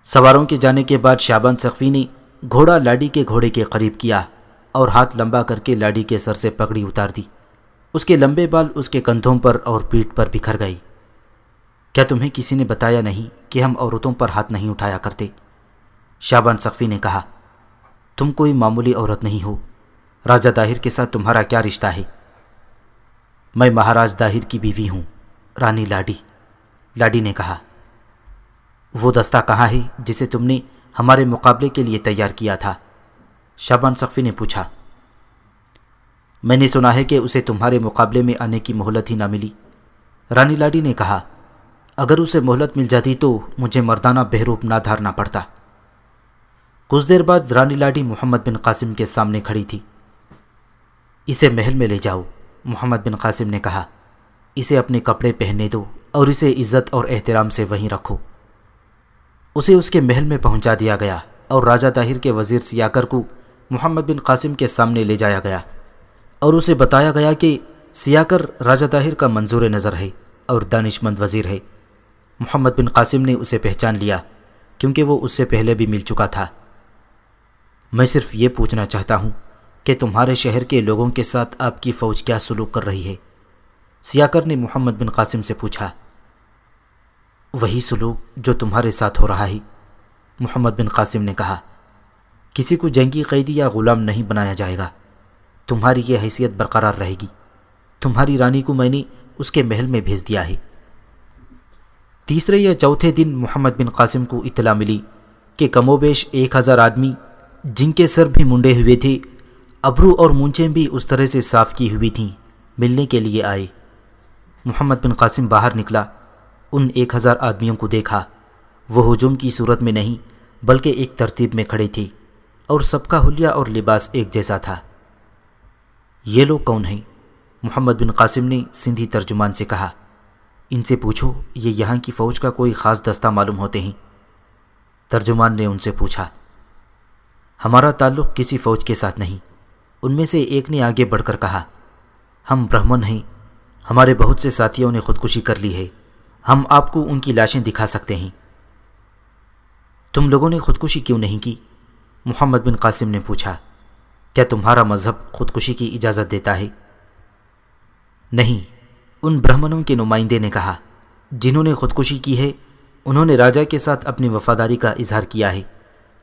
سواروں کے جانے کے بعد شعبان سقفی نے گھوڑا لاڈی کے گھوڑے کے قریب کیا اور ہاتھ لمبا کر کے لاڈی کے سر سے پگڑی اتار دی۔ اس کے لمبے بال اس کے کندھوں پر اور پیٹھ پر بکھر گئے۔ کیا تمہیں کسی نے بتایا نہیں کہ ہم عورتوں پر ہاتھ نہیں اٹھایا کرتے؟ شعبان سقفی نے کہا۔ تم کوئی معمولی عورت نہیں ہو، راجہ داہر کے ساتھ تمہارا کیا رشتہ ہے؟ میں مہاراج داہر کی بیوی ہوں، رانی لاڈی نے کہا۔ وہ دستہ کہاں ہے جسے تم نے ہمارے مقابلے کے لیے تیار کیا تھا؟ شعبان سقفی نے پوچھا۔ میں نے سنا ہے کہ اسے تمہارے مقابلے میں آنے کی مہلت ہی نہ ملی، رانی لاڈی نے کہا۔ اگر اسے مہلت مل جاتی تو مجھے مردانہ بہروپ نہ دھارنا پڑتا۔ کچھ دیر بعد رانی لاڈی محمد بن قاسم کے سامنے کھڑی تھی۔ اسے محل میں لے جاؤ، محمد بن قاسم نے کہا۔ اسے اپنے کپڑے پہننے دو اور اسے عزت اور احترام سے وہیں رکھو۔ اسے اس کے محل میں پہنچا دیا گیا اور راجہ طاہر کے وزیر سیاکر کو محمد بن قاسم کے سامنے لے جایا گیا اور اسے بتایا گیا کہ سیاکر راجہ طاہر کا منظور نظر ہے اور دانش مند وزیر ہے۔ محمد بن قاسم نے اسے پہچان لیا کیونکہ وہ اس سے پہلے بھی مل چکا تھا۔ میں صرف یہ پوچھنا چاہتا ہوں کہ تمہارے شہر کے لوگوں کے ساتھ آپ کی فوج کیا سلوک کر رہی ہے؟ سیاکر نے محمد بن قاسم سے پوچھا۔ وہی سلوک جو تمہارے ساتھ ہو رہا ہے، محمد بن قاسم نے کہا۔ کسی کو جنگی قیدی یا غلام نہیں بنایا جائے گا، تمہاری یہ حیثیت برقرار رہے گی۔ تمہاری رانی کو میں نے اس کے محل میں بھیج دیا ہے۔ تیسرے یا چوتھے دن محمد بن قاسم کو اطلاع ملی کہ کم و بیش 1000 آدمی جن کے سر بھی منڈے ہوئے تھے، ابرو اور مونچھیں بھی اس طرح سے صاف کی ہوئی تھیں، ملنے کے لیے آئے۔ محمد بن قاسم باہر نکلا ان 1000 آدمیوں کو دیکھا۔ وہ ہجوم کی صورت میں نہیں بلکہ ایک ترتیب میں کھڑے تھے اور سب کا حلیہ اور لباس ایک جیسا تھا۔ یہ لوگ کون ہیں؟ محمد بن قاسم نے سندھی ترجمان سے کہا۔ ان سے پوچھو یہ یہاں کی فوج کا کوئی خاص دستہ معلوم ہوتے ہیں۔ ترجمان نے ان سے پوچھا۔ ہمارا تعلق کسی فوج کے ساتھ نہیں۔ ان میں سے ایک نے آگے بڑھ کر کہا، ہم برہمن ہیں، ہمارے بہت سے ساتھیوں نے خودکشی کر لی ہے، ہم آپ کو ان کی لاشیں دکھا سکتے ہیں۔ تم لوگوں نے خودکشی کیوں نہیں کی؟ محمد بن قاسم نے پوچھا۔ کیا تمہارا مذہب خودکشی کی اجازت دیتا ہے؟ نہیں، ان برہمنوں کے نمائندے نے کہا، جنہوں نے خودکشی کی ہے انہوں نے راجا کے ساتھ اپنی وفاداری کا اظہار کیا ہے،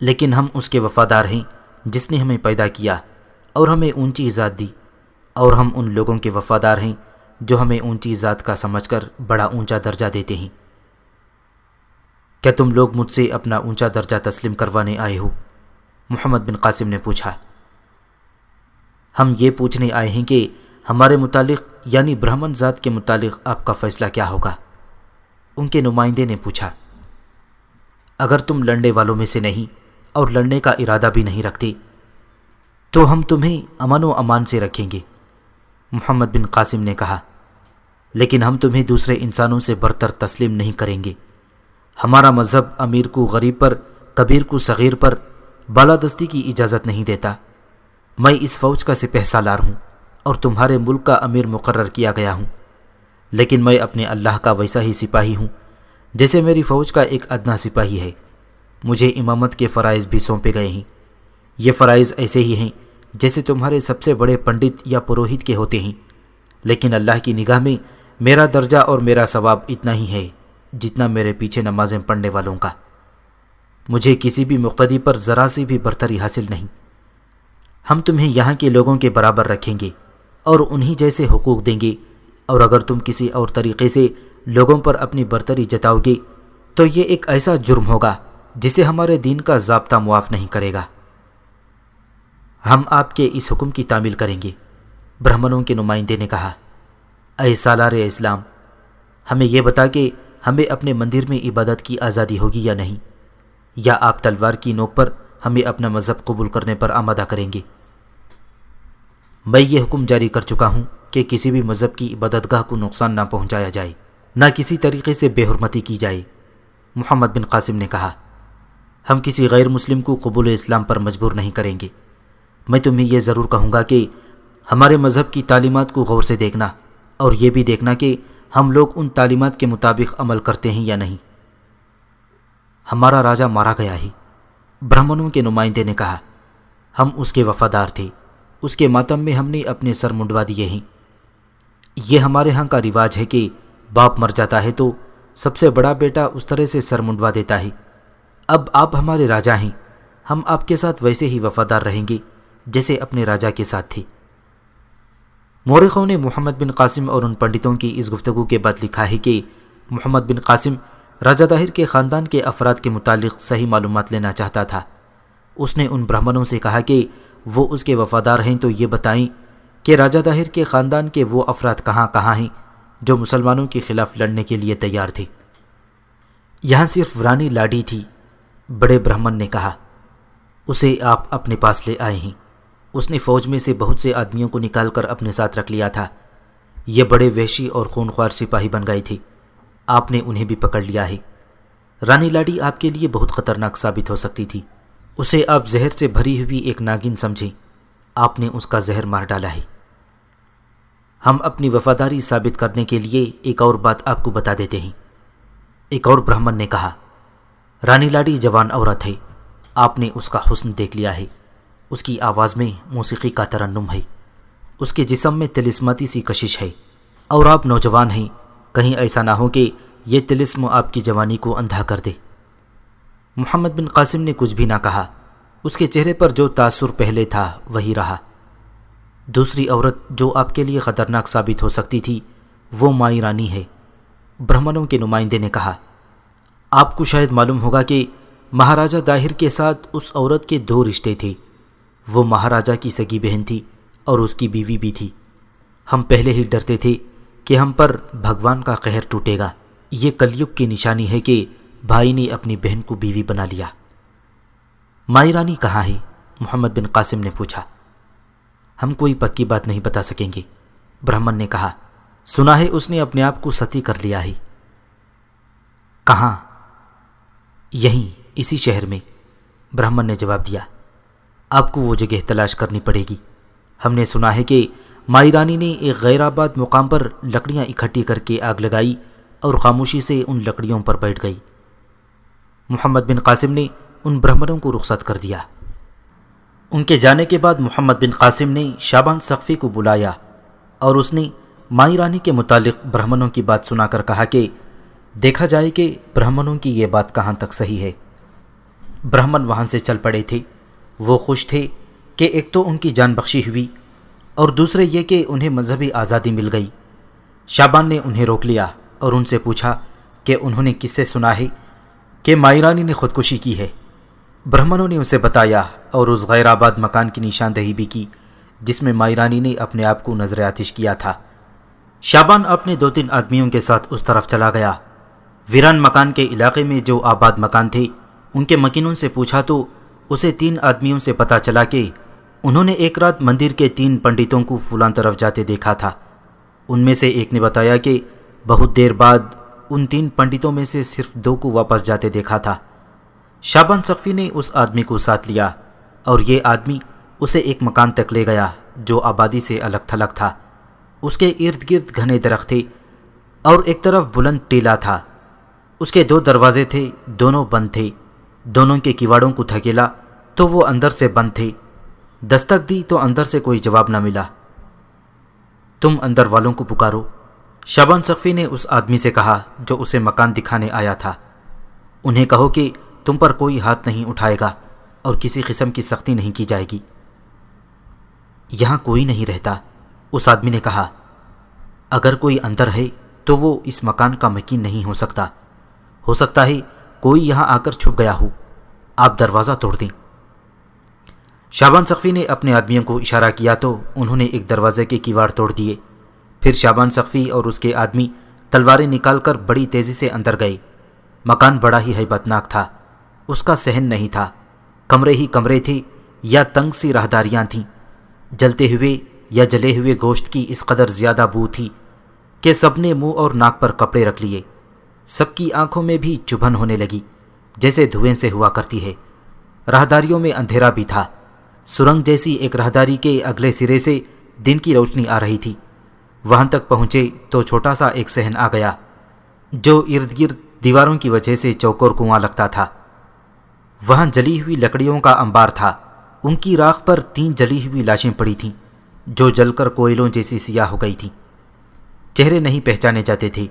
لیکن ہم اس کے وفادار ہیں جس نے ہمیں پیدا کیا اور ہمیں اونچی ذات دی، اور ہم ان لوگوں کے وفادار ہیں جو ہمیں اونچی ذات کا سمجھ کر بڑا اونچا درجہ دیتے ہیں۔ کیا تم لوگ مجھ سے اپنا اونچا درجہ تسلیم کروانے آئے ہو؟ محمد بن قاسم نے پوچھا۔ ہم یہ پوچھنے آئے ہیں کہ ہمارے متعلق یعنی برہمن ذات کے متعلق آپ کا فیصلہ کیا ہوگا؟ ان کے نمائندے نے پوچھا۔ اگر تم لڑنے والوں میں سے نہیں اور لڑنے کا ارادہ بھی نہیں رکھتے تو ہم تمہیں امن و امان سے رکھیں گے، محمد بن قاسم نے کہا، لیکن ہم تمہیں دوسرے انسانوں سے برتر تسلیم نہیں کریں گے۔ ہمارا مذہب امیر کو غریب پر، کبیر کو صغیر پر بالادستی کی اجازت نہیں دیتا۔ میں اس فوج کا سپہ سالار ہوں اور تمہارے ملک کا امیر مقرر کیا گیا ہوں، لیکن میں اپنے اللہ کا ویسا ہی سپاہی ہوں جیسے میری فوج کا ایک ادنا سپاہی ہے۔ مجھے امامت کے فرائض بھی سونپے گئے ہیں۔ یہ فرائض ایسے ہی ہیں جیسے تمہارے سب سے بڑے پنڈت یا پروہت کے ہوتے ہیں، لیکن اللہ کی نگاہ میں میرا درجہ اور میرا ثواب اتنا ہی ہے جتنا میرے پیچھے نمازیں پڑھنے والوں کا۔ مجھے کسی بھی مقتدی پر ذرا سی بھی برتری حاصل نہیں۔ ہم تمہیں یہاں کے لوگوں کے برابر رکھیں گے اور انہی جیسے حقوق دیں گے، اور اگر تم کسی اور طریقے سے لوگوں پر اپنی برتری جتاؤ گے تو یہ ایک ایسا جرم ہوگا جسے ہمارے دین کا ضابطہ معاف نہیں کرے گا۔ ہم آپ کے اس حکم کی تعمیل کریں گے، برہمنوں کے نمائندے نے کہا۔ اے سالار اسلام، ہمیں یہ بتا کہ ہمیں اپنے مندر میں عبادت کی آزادی ہوگی یا نہیں، یا آپ تلوار کی نوک پر ہمیں اپنا مذہب قبول کرنے پر آمادہ کریں گے؟ میں یہ حکم جاری کر چکا ہوں کہ کسی بھی مذہب کی عبادت گاہ کو نقصان نہ پہنچایا جائے، نہ کسی طریقے سے بے حرمتی کی جائے، محمد بن قاسم نے کہا۔ ہم کسی غیر مسلم کو قبول اسلام پر مجبور نہیں کریں گے۔ میں تمہیں یہ ضرور کہوں گا کہ ہمارے مذہب کی تعلیمات کو غور سے دیکھنا، اور یہ بھی دیکھنا کہ ہم لوگ ان تعلیمات کے مطابق عمل کرتے ہیں یا نہیں۔ ہمارا راجہ مارا گیا ہے، برہمنوں کے نمائندے نے کہا۔ ہم اس کے وفادار تھے، اس کے ماتم میں ہم نے اپنے سر منڈوا دیے ہیں۔ یہ ہمارے ہاں کا رواج ہے کہ باپ مر جاتا ہے تو سب سے بڑا بیٹا اس طرح سے سر منڈوا دیتا ہے۔ اب آپ ہمارے راجہ ہیں، ہم آپ کے ساتھ ویسے ہی وفادار رہیں گے جیسے اپنے راجہ کے ساتھ تھے۔ مورخوں نے محمد بن قاسم اور ان پنڈتوں کی اس گفتگو کے بعد لکھا ہے کہ محمد بن قاسم راجہ طاہر کے خاندان کے افراد کے متعلق صحیح معلومات لینا چاہتا تھا۔ اس نے ان برہمنوں سے کہا کہ وہ اس کے وفادار ہیں تو یہ بتائیں کہ راجہ طاہر کے خاندان کے وہ افراد کہاں کہاں ہیں جو مسلمانوں کے خلاف لڑنے کے لیے تیار تھے۔ یہاں صرف رانی لاڈی تھی، بڑے برہمن نے کہا۔ اسے آپ اپنے پاس لے آئے ہیں۔ اس نے فوج میں سے بہت سے آدمیوں کو نکال کر اپنے ساتھ رکھ لیا تھا۔ یہ بڑے وحشی اور خونخوار سپاہی بن گئے تھے۔ آپ نے انہیں بھی پکڑ لیا ہے۔ رانی لاڈی آپ کے لیے بہت خطرناک ثابت ہو سکتی تھی۔ اسے آپ زہر سے بھری ہوئی ایک ناگن سمجھیں۔ آپ نے اس کا زہر مار ڈالا ہے۔ ہم اپنی وفاداری ثابت کرنے کے لیے ایک اور بات آپ کو بتا دیتے ہیں، ایک اور برہمن نے کہا۔ رانی لاڈی جوان عورت ہے، آپ نے اس کا حسن دیکھ لیا ہے۔ اس کی آواز میں موسیقی کا ترنم ہے، اس کے جسم میں طلسماتی سی کشش ہے، اور آپ نوجوان ہیں، کہیں ایسا نہ ہو کہ یہ طلسم آپ کی جوانی کو اندھا کر دے۔ محمد بن قاسم نے کچھ بھی نہ کہا۔ اس کے چہرے پر جو تاثر پہلے تھا وہی رہا۔ دوسری عورت جو آپ کے لیے خطرناک ثابت ہو سکتی تھی وہ مائی رانی ہے، برہمنوں کے نمائندے نے کہا۔ آپ کو شاید معلوم ہوگا کہ مہاراجہ داہر کے ساتھ اس عورت کے 2 رشتے تھے۔ وہ مہاراجہ کی سگی بہن تھی اور اس کی بیوی بھی تھی۔ ہم پہلے ہی ڈرتے تھے کہ ہم پر بھگوان کا قہر ٹوٹے گا، یہ کلیگ کی نشانی ہے کہ بھائی نے اپنی بہن کو بیوی بنا لیا۔ مائی رانی کہاں ہے؟ محمد بن قاسم نے پوچھا۔ ہم کوئی پکی بات نہیں بتا سکیں گے، برہمن نے کہا۔ سنا ہے اس نے اپنے آپ کو ستی کر لیا ہے۔ کہاں؟ یہیں اسی شہر میں، برہمن نے جواب دیا۔ آپ کو وہ جگہ تلاش کرنی پڑے گی۔ ہم نے سنا ہے کہ مائی رانی نے ایک غیر آباد مقام پر لکڑیاں اکٹھی کر کے آگ لگائی اور خاموشی سے ان لکڑیوں پر بیٹھ گئی۔ محمد بن قاسم نے ان برہمنوں کو رخصت کر دیا۔ ان کے جانے کے بعد محمد بن قاسم نے شابان ثقفی کو بلایا اور اس نے مائی رانی کے متعلق برہمنوں کی بات سنا کر کہا کہ دیکھا جائے کہ برہمنوں کی یہ بات کہاں تک صحیح ہے۔ برہمن وہاں سے چل پڑے تھے۔ وہ خوش تھے کہ ایک تو ان کی جان بخشی ہوئی اور دوسرے یہ کہ انہیں مذہبی آزادی مل گئی۔ شابان نے انہیں روک لیا اور ان سے پوچھا کہ انہوں نے کس سے سنا ہے کہ مائی رانی نے خودکشی کی ہے۔ برہمنوں نے اسے بتایا اور اس غیر آباد مکان کی نشاندہی بھی کی جس میں مائی رانی نے اپنے آپ کو نظر آتش کیا تھا۔ شابان اپنے 2-3 آدمیوں کے ساتھ اس طرف چلا گیا۔ ویران مکان کے علاقے میں جو آباد مکان تھے ان کے مکینوں سے پوچھا تو اسے 3 آدمیوں سے پتہ چلا کہ انہوں نے ایک رات مندر کے 3 پنڈتوں کو فلاں طرف جاتے دیکھا تھا۔ ان میں سے ایک نے بتایا کہ بہت دیر بعد ان 3 پنڈتوں میں سے صرف 2 کو واپس جاتے دیکھا تھا۔ شابان ثقفی نے اس آدمی کو ساتھ لیا اور یہ آدمی اسے ایک مکان تک لے گیا جو آبادی سے الگ تھلگ تھا۔ اس کے ارد گرد گھنے درخت تھے اور ایک طرف بلند ٹیلا تھا۔ اس کے 2 دروازے تھے، دونوں بند تھے۔ دونوں کے کیواڑوں کو دھکیلا تو وہ اندر سے بند تھے۔ دستک دی تو اندر سے کوئی جواب نہ ملا۔ تم اندر والوں کو پکارو، شابان ثقفی نے اس آدمی سے کہا جو اسے مکان دکھانے آیا تھا۔ انہیں کہو کہ تم پر کوئی ہاتھ نہیں اٹھائے گا اور کسی قسم کی سختی نہیں کی جائے گی۔ یہاں کوئی نہیں رہتا، اس آدمی نے کہا۔ اگر کوئی اندر ہے تو وہ اس مکان کا مکین نہیں ہو سکتا ہے کوئی یہاں آ کر چھپ گیا ہو۔ آپ دروازہ توڑ دیں۔ شابان ثقفی نے اپنے آدمیوں کو اشارہ کیا تو انہوں نے ایک دروازے کے کیواڑ توڑ دیے۔ پھر شابان ثقفی اور اس کے آدمی تلواریں نکال کر بڑی تیزی سے اندر گئے۔ مکان بڑا ہی ہیبت ناک تھا۔ اس کا صحن نہیں تھا، کمرے ہی کمرے تھے یا تنگ سی راہداریاں تھیں۔ جلتے ہوئے یا جلے ہوئے گوشت کی اس قدر زیادہ بو تھی کہ سب نے منہ اور ناک پر کپڑے رکھ لیے۔ سب کی آنکھوں میں بھی چبھن ہونے لگی جیسے دھوئیں سے ہوا کرتی ہے۔ راہداریوں میں اندھیرا بھی تھا۔ سرنگ جیسی ایک راہداری کے اگلے سرے سے دن کی روشنی آ رہی تھی۔ وہاں تک پہنچے تو چھوٹا سا ایک صحن آ گیا جو ارد گرد دیواروں کی وجہ سے چوکور کنواں لگتا تھا۔ وہاں جلی ہوئی لکڑیوں کا انبار تھا۔ ان کی راکھ پر 3 جلی ہوئی لاشیں پڑی تھیں جو جل کر کوئلوں جیسی سیاہ ہو گئی تھیں۔ چہرے نہیں پہچانے جاتے تھے۔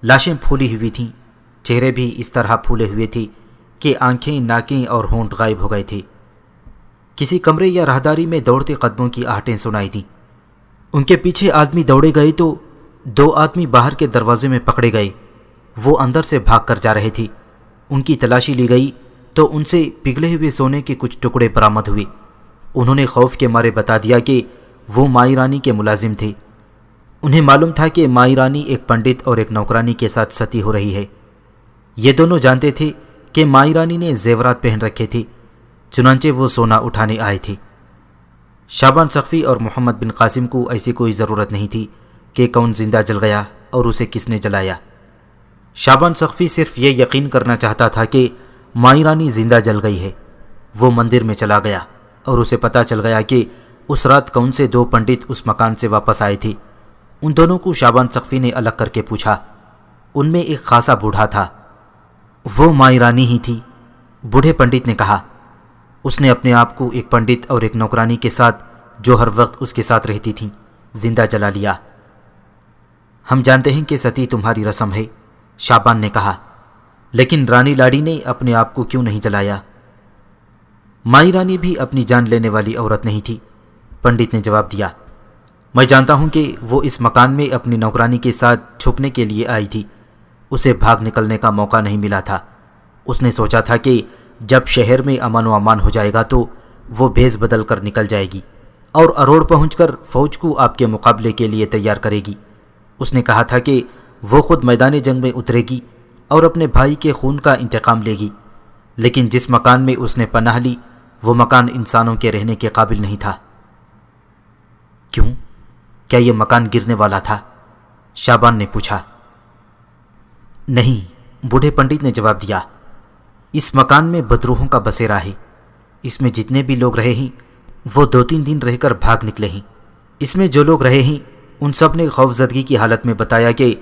لاشیں پھولی ہوئی تھیں، چہرے بھی اس طرح پھولے ہوئے تھے کہ آنکھیں، ناکیں اور ہونٹ غائب ہو گئے تھے۔ کسی کمرے یا راہداری میں دوڑتے قدموں کی آہٹیں سنائی دیں۔ ان کے پیچھے آدمی دوڑے گئے تو 2 آدمی باہر کے دروازے میں پکڑے گئے۔ وہ اندر سے بھاگ کر جا رہے تھے۔ ان کی تلاشی لی گئی تو ان سے پگھلے ہوئے سونے کے کچھ ٹکڑے برآمد ہوئے۔ انہوں نے خوف کے مارے بتا دیا کہ وہ مائی رانی کے ملازم تھے۔ انہیں معلوم تھا کہ مائی رانی ایک پنڈت اور ایک نوکرانی کے ساتھ ستی ہو رہی ہے۔ یہ دونوں جانتے تھے کہ مائی رانی نے زیورات پہن رکھے تھے، چنانچہ وہ سونا اٹھانے آئے تھے۔ شابان ثقفی اور محمد بن قاسم کو ایسی کوئی ضرورت نہیں تھی کہ کون زندہ جل گیا اور اسے کس نے جلایا۔ شابان ثقفی صرف یہ یقین کرنا چاہتا تھا کہ مائی رانی زندہ جل گئی ہے۔ وہ مندر میں چلا گیا اور اسے پتہ چل گیا کہ اس رات کون سے 2 پنڈت اس مکان سے واپس آئے تھے۔ ان دونوں کو شابان ثقفی نے الگ کر کے پوچھا۔ ان میں ایک خاصا بوڑھا تھا۔ وہ مائی رانی ہی تھی، بوڑھے پنڈت نے کہا۔ اس نے اپنے آپ کو ایک پنڈت اور ایک نوکرانی کے ساتھ جو ہر وقت اس کے ساتھ رہتی تھیں زندہ جلا لیا۔ ہم جانتے ہیں کہ ستی تمہاری رسم ہے، شابان نے کہا، لیکن رانی لاڑی نے اپنے آپ کو کیوں نہیں جلایا؟ مائی رانی بھی اپنی جان لینے والی عورت نہیں تھی، پنڈت نے جواب دیا۔ میں جانتا ہوں کہ وہ اس مکان میں اپنی نوکرانی کے ساتھ چھپنے کے لیے آئی تھی۔ اسے بھاگ نکلنے کا موقع نہیں ملا تھا۔ اس نے سوچا تھا کہ جب شہر میں امن و امان ہو جائے گا تو وہ بھیس بدل کر نکل جائے گی اور اروڑ پہنچ کر فوج کو آپ کے مقابلے کے لیے تیار کرے گی۔ اس نے کہا تھا کہ وہ خود میدان جنگ میں اترے گی اور اپنے بھائی کے خون کا انتقام لے گی، لیکن جس مکان میں اس نے پناہ لی وہ مکان انسانوں کے رہنے کے قابل نہیں تھا۔ کیوں؟ کیا یہ مکان گرنے والا تھا؟ شعبان نے پوچھا۔ نہیں، بوڑھے پنڈت نے جواب دیا، اس مکان میں بدروحوں کا بسیرا ہے۔ اس میں جتنے بھی لوگ رہے ہیں وہ 2-3 دن رہ کر بھاگ نکلے ہیں۔ اس میں جو لوگ رہے ہیں ان سب نے خوف زدگی کی حالت میں بتایا کہ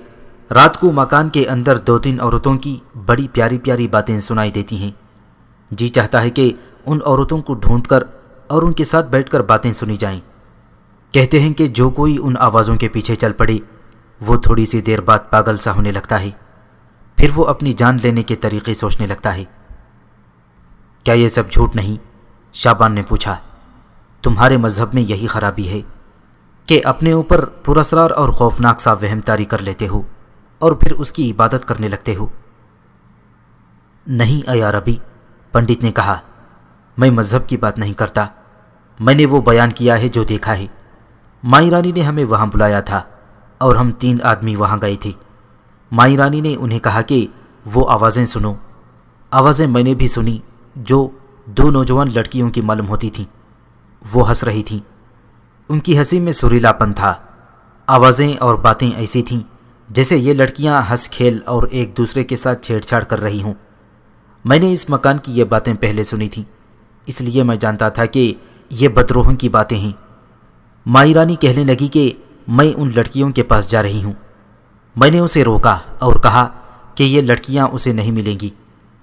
رات کو مکان کے اندر 2-3 عورتوں کی بڑی پیاری پیاری باتیں سنائی دیتی ہیں۔ جی چاہتا ہے کہ ان عورتوں کو ڈھونڈ کر اور ان کے ساتھ بیٹھ کر باتیں سنی جائیں۔ کہتے ہیں کہ جو کوئی ان آوازوں کے پیچھے چل پڑے وہ تھوڑی سی دیر بعد پاگل سا ہونے لگتا ہے، پھر وہ اپنی جان لینے کے طریقے سوچنے لگتا ہے۔ کیا یہ سب جھوٹ نہیں؟ شعبان نے پوچھا۔ تمہارے مذہب میں یہی خرابی ہے کہ اپنے اوپر پراسرار اور خوفناک سا وہم طاری کر لیتے ہو اور پھر اس کی عبادت کرنے لگتے ہو۔ نہیں اے عربی، پنڈت نے کہا، میں مذہب کی بات نہیں کرتا، میں نے وہ بیان کیا ہے جو دیکھا ہے۔ مائی رانی نے ہمیں وہاں بلایا تھا اور ہم 3 آدمی وہاں گئے تھے۔ مائی رانی نے انہیں کہا کہ وہ آوازیں سنو۔ آوازیں میں نے بھی سنی جو 2 نوجوان لڑکیوں کی معلوم ہوتی تھیں۔ وہ ہنس رہی تھیں، ان کی ہنسی میں سریلا پن تھا۔ آوازیں اور باتیں ایسی تھیں جیسے یہ لڑکیاں ہنس کھیل اور ایک دوسرے کے ساتھ چھیڑ چھاڑ کر رہی ہوں۔ میں نے اس مکان کی یہ باتیں پہلے سنی تھیں، اس لیے میں جانتا تھا کہ یہ بدروحوں کی باتیں ہیں۔ مائی رانی کہنے لگی کہ میں ان لڑکیوں کے پاس جا رہی ہوں۔ میں نے اسے روکا اور کہا کہ یہ لڑکیاں اسے نہیں ملیں گی،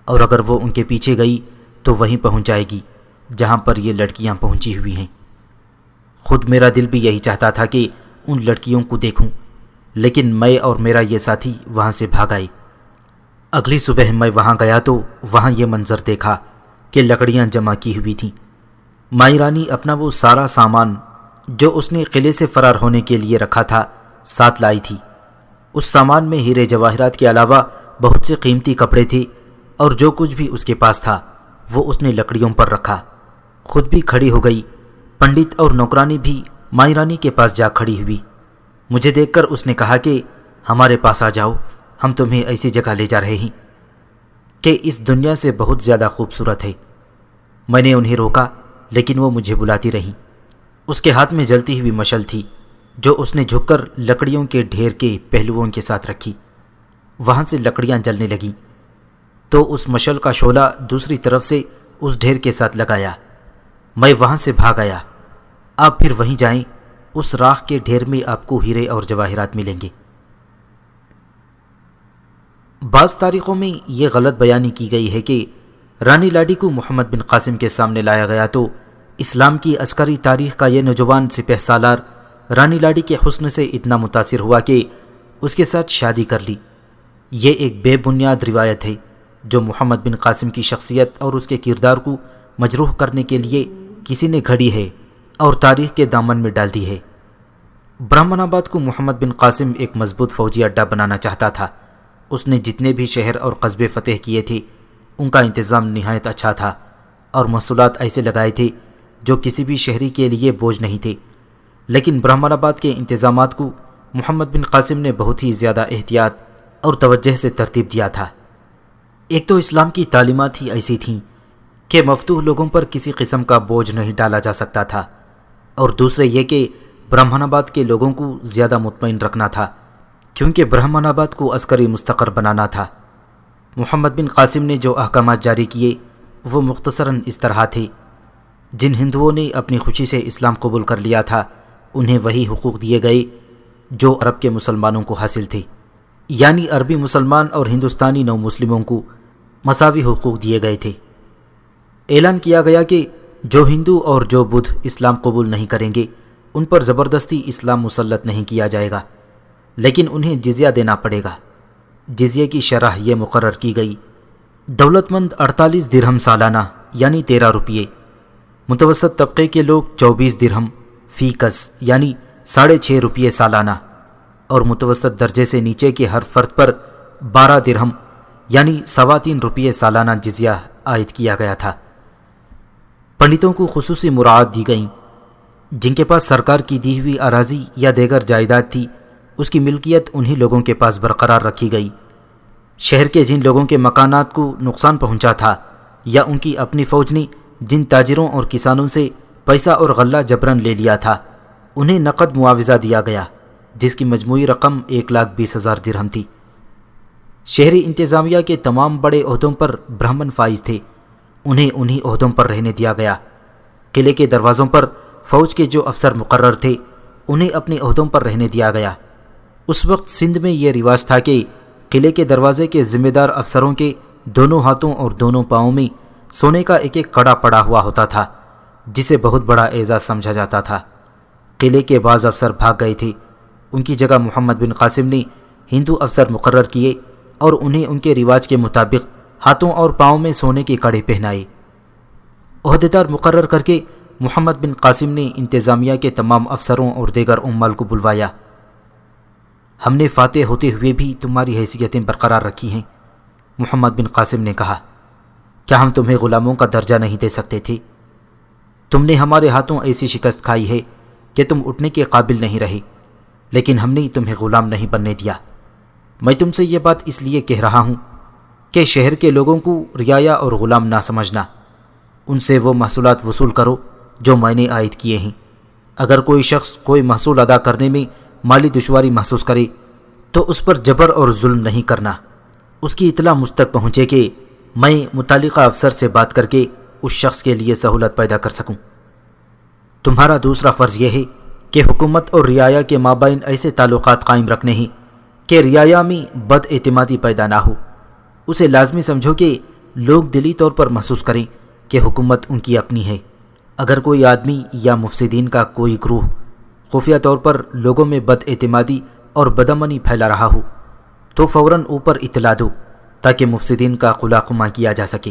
اور اگر وہ ان کے پیچھے گئی تو وہیں پہنچ جائے گی جہاں پر یہ لڑکیاں پہنچی ہوئی ہیں۔ خود میرا دل بھی یہی چاہتا تھا کہ ان لڑکیوں کو دیکھوں، لیکن میں اور میرا یہ ساتھی وہاں سے بھاگ آئے۔ اگلی صبح میں وہاں گیا تو وہاں یہ منظر دیکھا کہ لکڑیاں جمع کی ہوئی تھیں۔ مائی رانی اپنا وہ سارا سامان جو اس نے قلعے سے فرار ہونے کے لیے رکھا تھا ساتھ لائی تھی۔ اس سامان میں ہیرے جواہرات کے علاوہ بہت سے قیمتی کپڑے تھے، اور جو کچھ بھی اس کے پاس تھا وہ اس نے لکڑیوں پر رکھا۔ خود بھی کھڑی ہو گئی۔ پنڈت اور نوکرانی بھی مائی رانی کے پاس جا کھڑی ہوئی۔ مجھے دیکھ کر اس نے کہا کہ ہمارے پاس آ جاؤ، ہم تمہیں ایسی جگہ لے جا رہے ہیں کہ اس دنیا سے بہت زیادہ خوبصورت ہے۔ میں نے انہیں روکا لیکن وہ مجھے بلاتی رہیں۔ اس کے ہاتھ میں جلتی ہوئی مشل تھی جو اس نے جھک کر لکڑیوں کے ڈھیر کے پہلوؤں کے ساتھ رکھی۔ وہاں سے لکڑیاں جلنے لگیں تو اس مشل کا شعلہ دوسری طرف سے اس ڈھیر کے ساتھ لگایا۔ میں وہاں سے بھاگ آیا۔ آپ پھر وہیں جائیں، اس راکھ کے ڈھیر میں آپ کو ہیرے اور جواہرات ملیں گے۔ بعض تاریخوں میں یہ غلط بیانی کی گئی ہے کہ رانی لاڈی کو محمد بن قاسم کے سامنے لایا گیا تو اسلام کی عسکری تاریخ کا یہ نوجوان سپہ سالار رانی لاڈی کے حسن سے اتنا متاثر ہوا کہ اس کے ساتھ شادی کر لی۔ یہ ایک بے بنیاد روایت ہے جو محمد بن قاسم کی شخصیت اور اس کے کردار کو مجروح کرنے کے لیے کسی نے گھڑی ہے اور تاریخ کے دامن میں ڈال دی ہے۔ برہمن آباد کو محمد بن قاسم ایک مضبوط فوجی اڈہ بنانا چاہتا تھا۔ اس نے جتنے بھی شہر اور قصبے فتح کیے تھے ان کا انتظام نہایت اچھا تھا اور محصولات ایسے لگائے تھے جو کسی بھی شہری کے لیے بوجھ نہیں تھے، لیکن برہمن آباد کے انتظامات کو محمد بن قاسم نے بہت ہی زیادہ احتیاط اور توجہ سے ترتیب دیا تھا۔ ایک تو اسلام کی تعلیمات ہی ایسی تھیں کہ مفتوح لوگوں پر کسی قسم کا بوجھ نہیں ڈالا جا سکتا تھا، اور دوسرے یہ کہ برہمن آباد کے لوگوں کو زیادہ مطمئن رکھنا تھا کیونکہ برہمن آباد کو عسکری مستقر بنانا تھا۔ محمد بن قاسم نے جو احکامات جاری کیے وہ مختصراً اس طرح تھے۔ جن ہندوؤں نے اپنی خوشی سے اسلام قبول کر لیا تھا انہیں وہی حقوق دیے گئے جو عرب کے مسلمانوں کو حاصل تھے، یعنی عربی مسلمان اور ہندوستانی نو مسلموں کو مساوی حقوق دیے گئے تھے۔ اعلان کیا گیا کہ جو ہندو اور جو بدھ اسلام قبول نہیں کریں گے ان پر زبردستی اسلام مسلط نہیں کیا جائے گا، لیکن انہیں جزیہ دینا پڑے گا۔ جزیے کی شرح یہ مقرر کی گئی: دولت مند 48 درہم سالانہ یعنی 13 روپیے، متوسط طبقے کے لوگ 24 درہم فی کس یعنی 6.5 روپیے سالانہ، اور متوسط درجے سے نیچے کے ہر فرد پر 12 درہم یعنی 3.25 روپیے سالانہ جزیہ عائد کیا گیا تھا۔ پنڈتوں کو خصوصی مراعات دی گئیں۔ جن کے پاس سرکار کی دی ہوئی اراضی یا دیگر جائیداد تھی اس کی ملکیت انہی لوگوں کے پاس برقرار رکھی گئی۔ شہر کے جن لوگوں کے مکانات کو نقصان پہنچا تھا یا ان کی اپنی فوج نے جن تاجروں اور کسانوں سے پیسہ اور غلہ جبراً لے لیا تھا، انہیں نقد معاوضہ دیا گیا، جس کی مجموعی رقم 1,20,000 درہم تھی۔ شہری انتظامیہ کے تمام بڑے عہدوں پر برہمن فائز تھے، انہیں انہی عہدوں پر رہنے دیا گیا۔ قلعے کے دروازوں پر فوج کے جو افسر مقرر تھے، انہیں اپنے عہدوں پر رہنے دیا گیا۔ اس وقت سندھ میں یہ رواج تھا کہ قلعے کے دروازے کے ذمہ دار افسروں کے دونوں ہاتھوں اور دونوں پاؤں میں سونے کا ایک ایک کڑا پڑا ہوا ہوتا تھا، جسے بہت بڑا اعزاز سمجھا جاتا تھا۔ قلعے کے بعض افسر بھاگ گئے تھے، ان کی جگہ محمد بن قاسم نے ہندو افسر مقرر کیے اور انہیں ان کے رواج کے مطابق ہاتھوں اور پاؤں میں سونے کے کڑے پہنائے۔ عہدیدار مقرر کر کے محمد بن قاسم نے انتظامیہ کے تمام افسروں اور دیگر عمال کو بلوایا۔ ہم نے فاتح ہوتے ہوئے بھی تمہاری حیثیتیں برقرار رکھی ہیں، محمد بن قاسم نے کہا۔ کیا ہم تمہیں غلاموں کا درجہ نہیں دے سکتے تھے؟ تم نے ہمارے ہاتھوں ایسی شکست کھائی ہے کہ تم اٹھنے کے قابل نہیں رہے، لیکن ہم نے تمہیں غلام نہیں بننے دیا۔ میں تم سے یہ بات اس لیے کہہ رہا ہوں کہ شہر کے لوگوں کو رعایا اور غلام نہ سمجھنا، ان سے وہ محصولات وصول کرو جو میں نے عائد کیے ہیں۔ اگر کوئی شخص کوئی محصول ادا کرنے میں مالی دشواری محسوس کرے تو اس پر جبر اور ظلم نہیں کرنا، اس کی اطلاع مجھ تک پہنچے کہ میں متعلقہ افسر سے بات کر کے اس شخص کے لیے سہولت پیدا کر سکوں۔ تمہارا دوسرا فرض یہ ہے کہ حکومت اور رعایا کے مابین ایسے تعلقات قائم رکھنے ہیں کہ رعایا میں بد اعتمادی پیدا نہ ہو۔ اسے لازمی سمجھو کہ لوگ دلی طور پر محسوس کریں کہ حکومت ان کی اپنی ہے۔ اگر کوئی آدمی یا مفسدین کا کوئی گروہ خفیہ طور پر لوگوں میں بد اعتمادی اور بدامنی پھیلا رہا ہو تو فوراً اوپر اطلاع دو تاکہ مفسدین کا قلاقمہ کیا جا سکے۔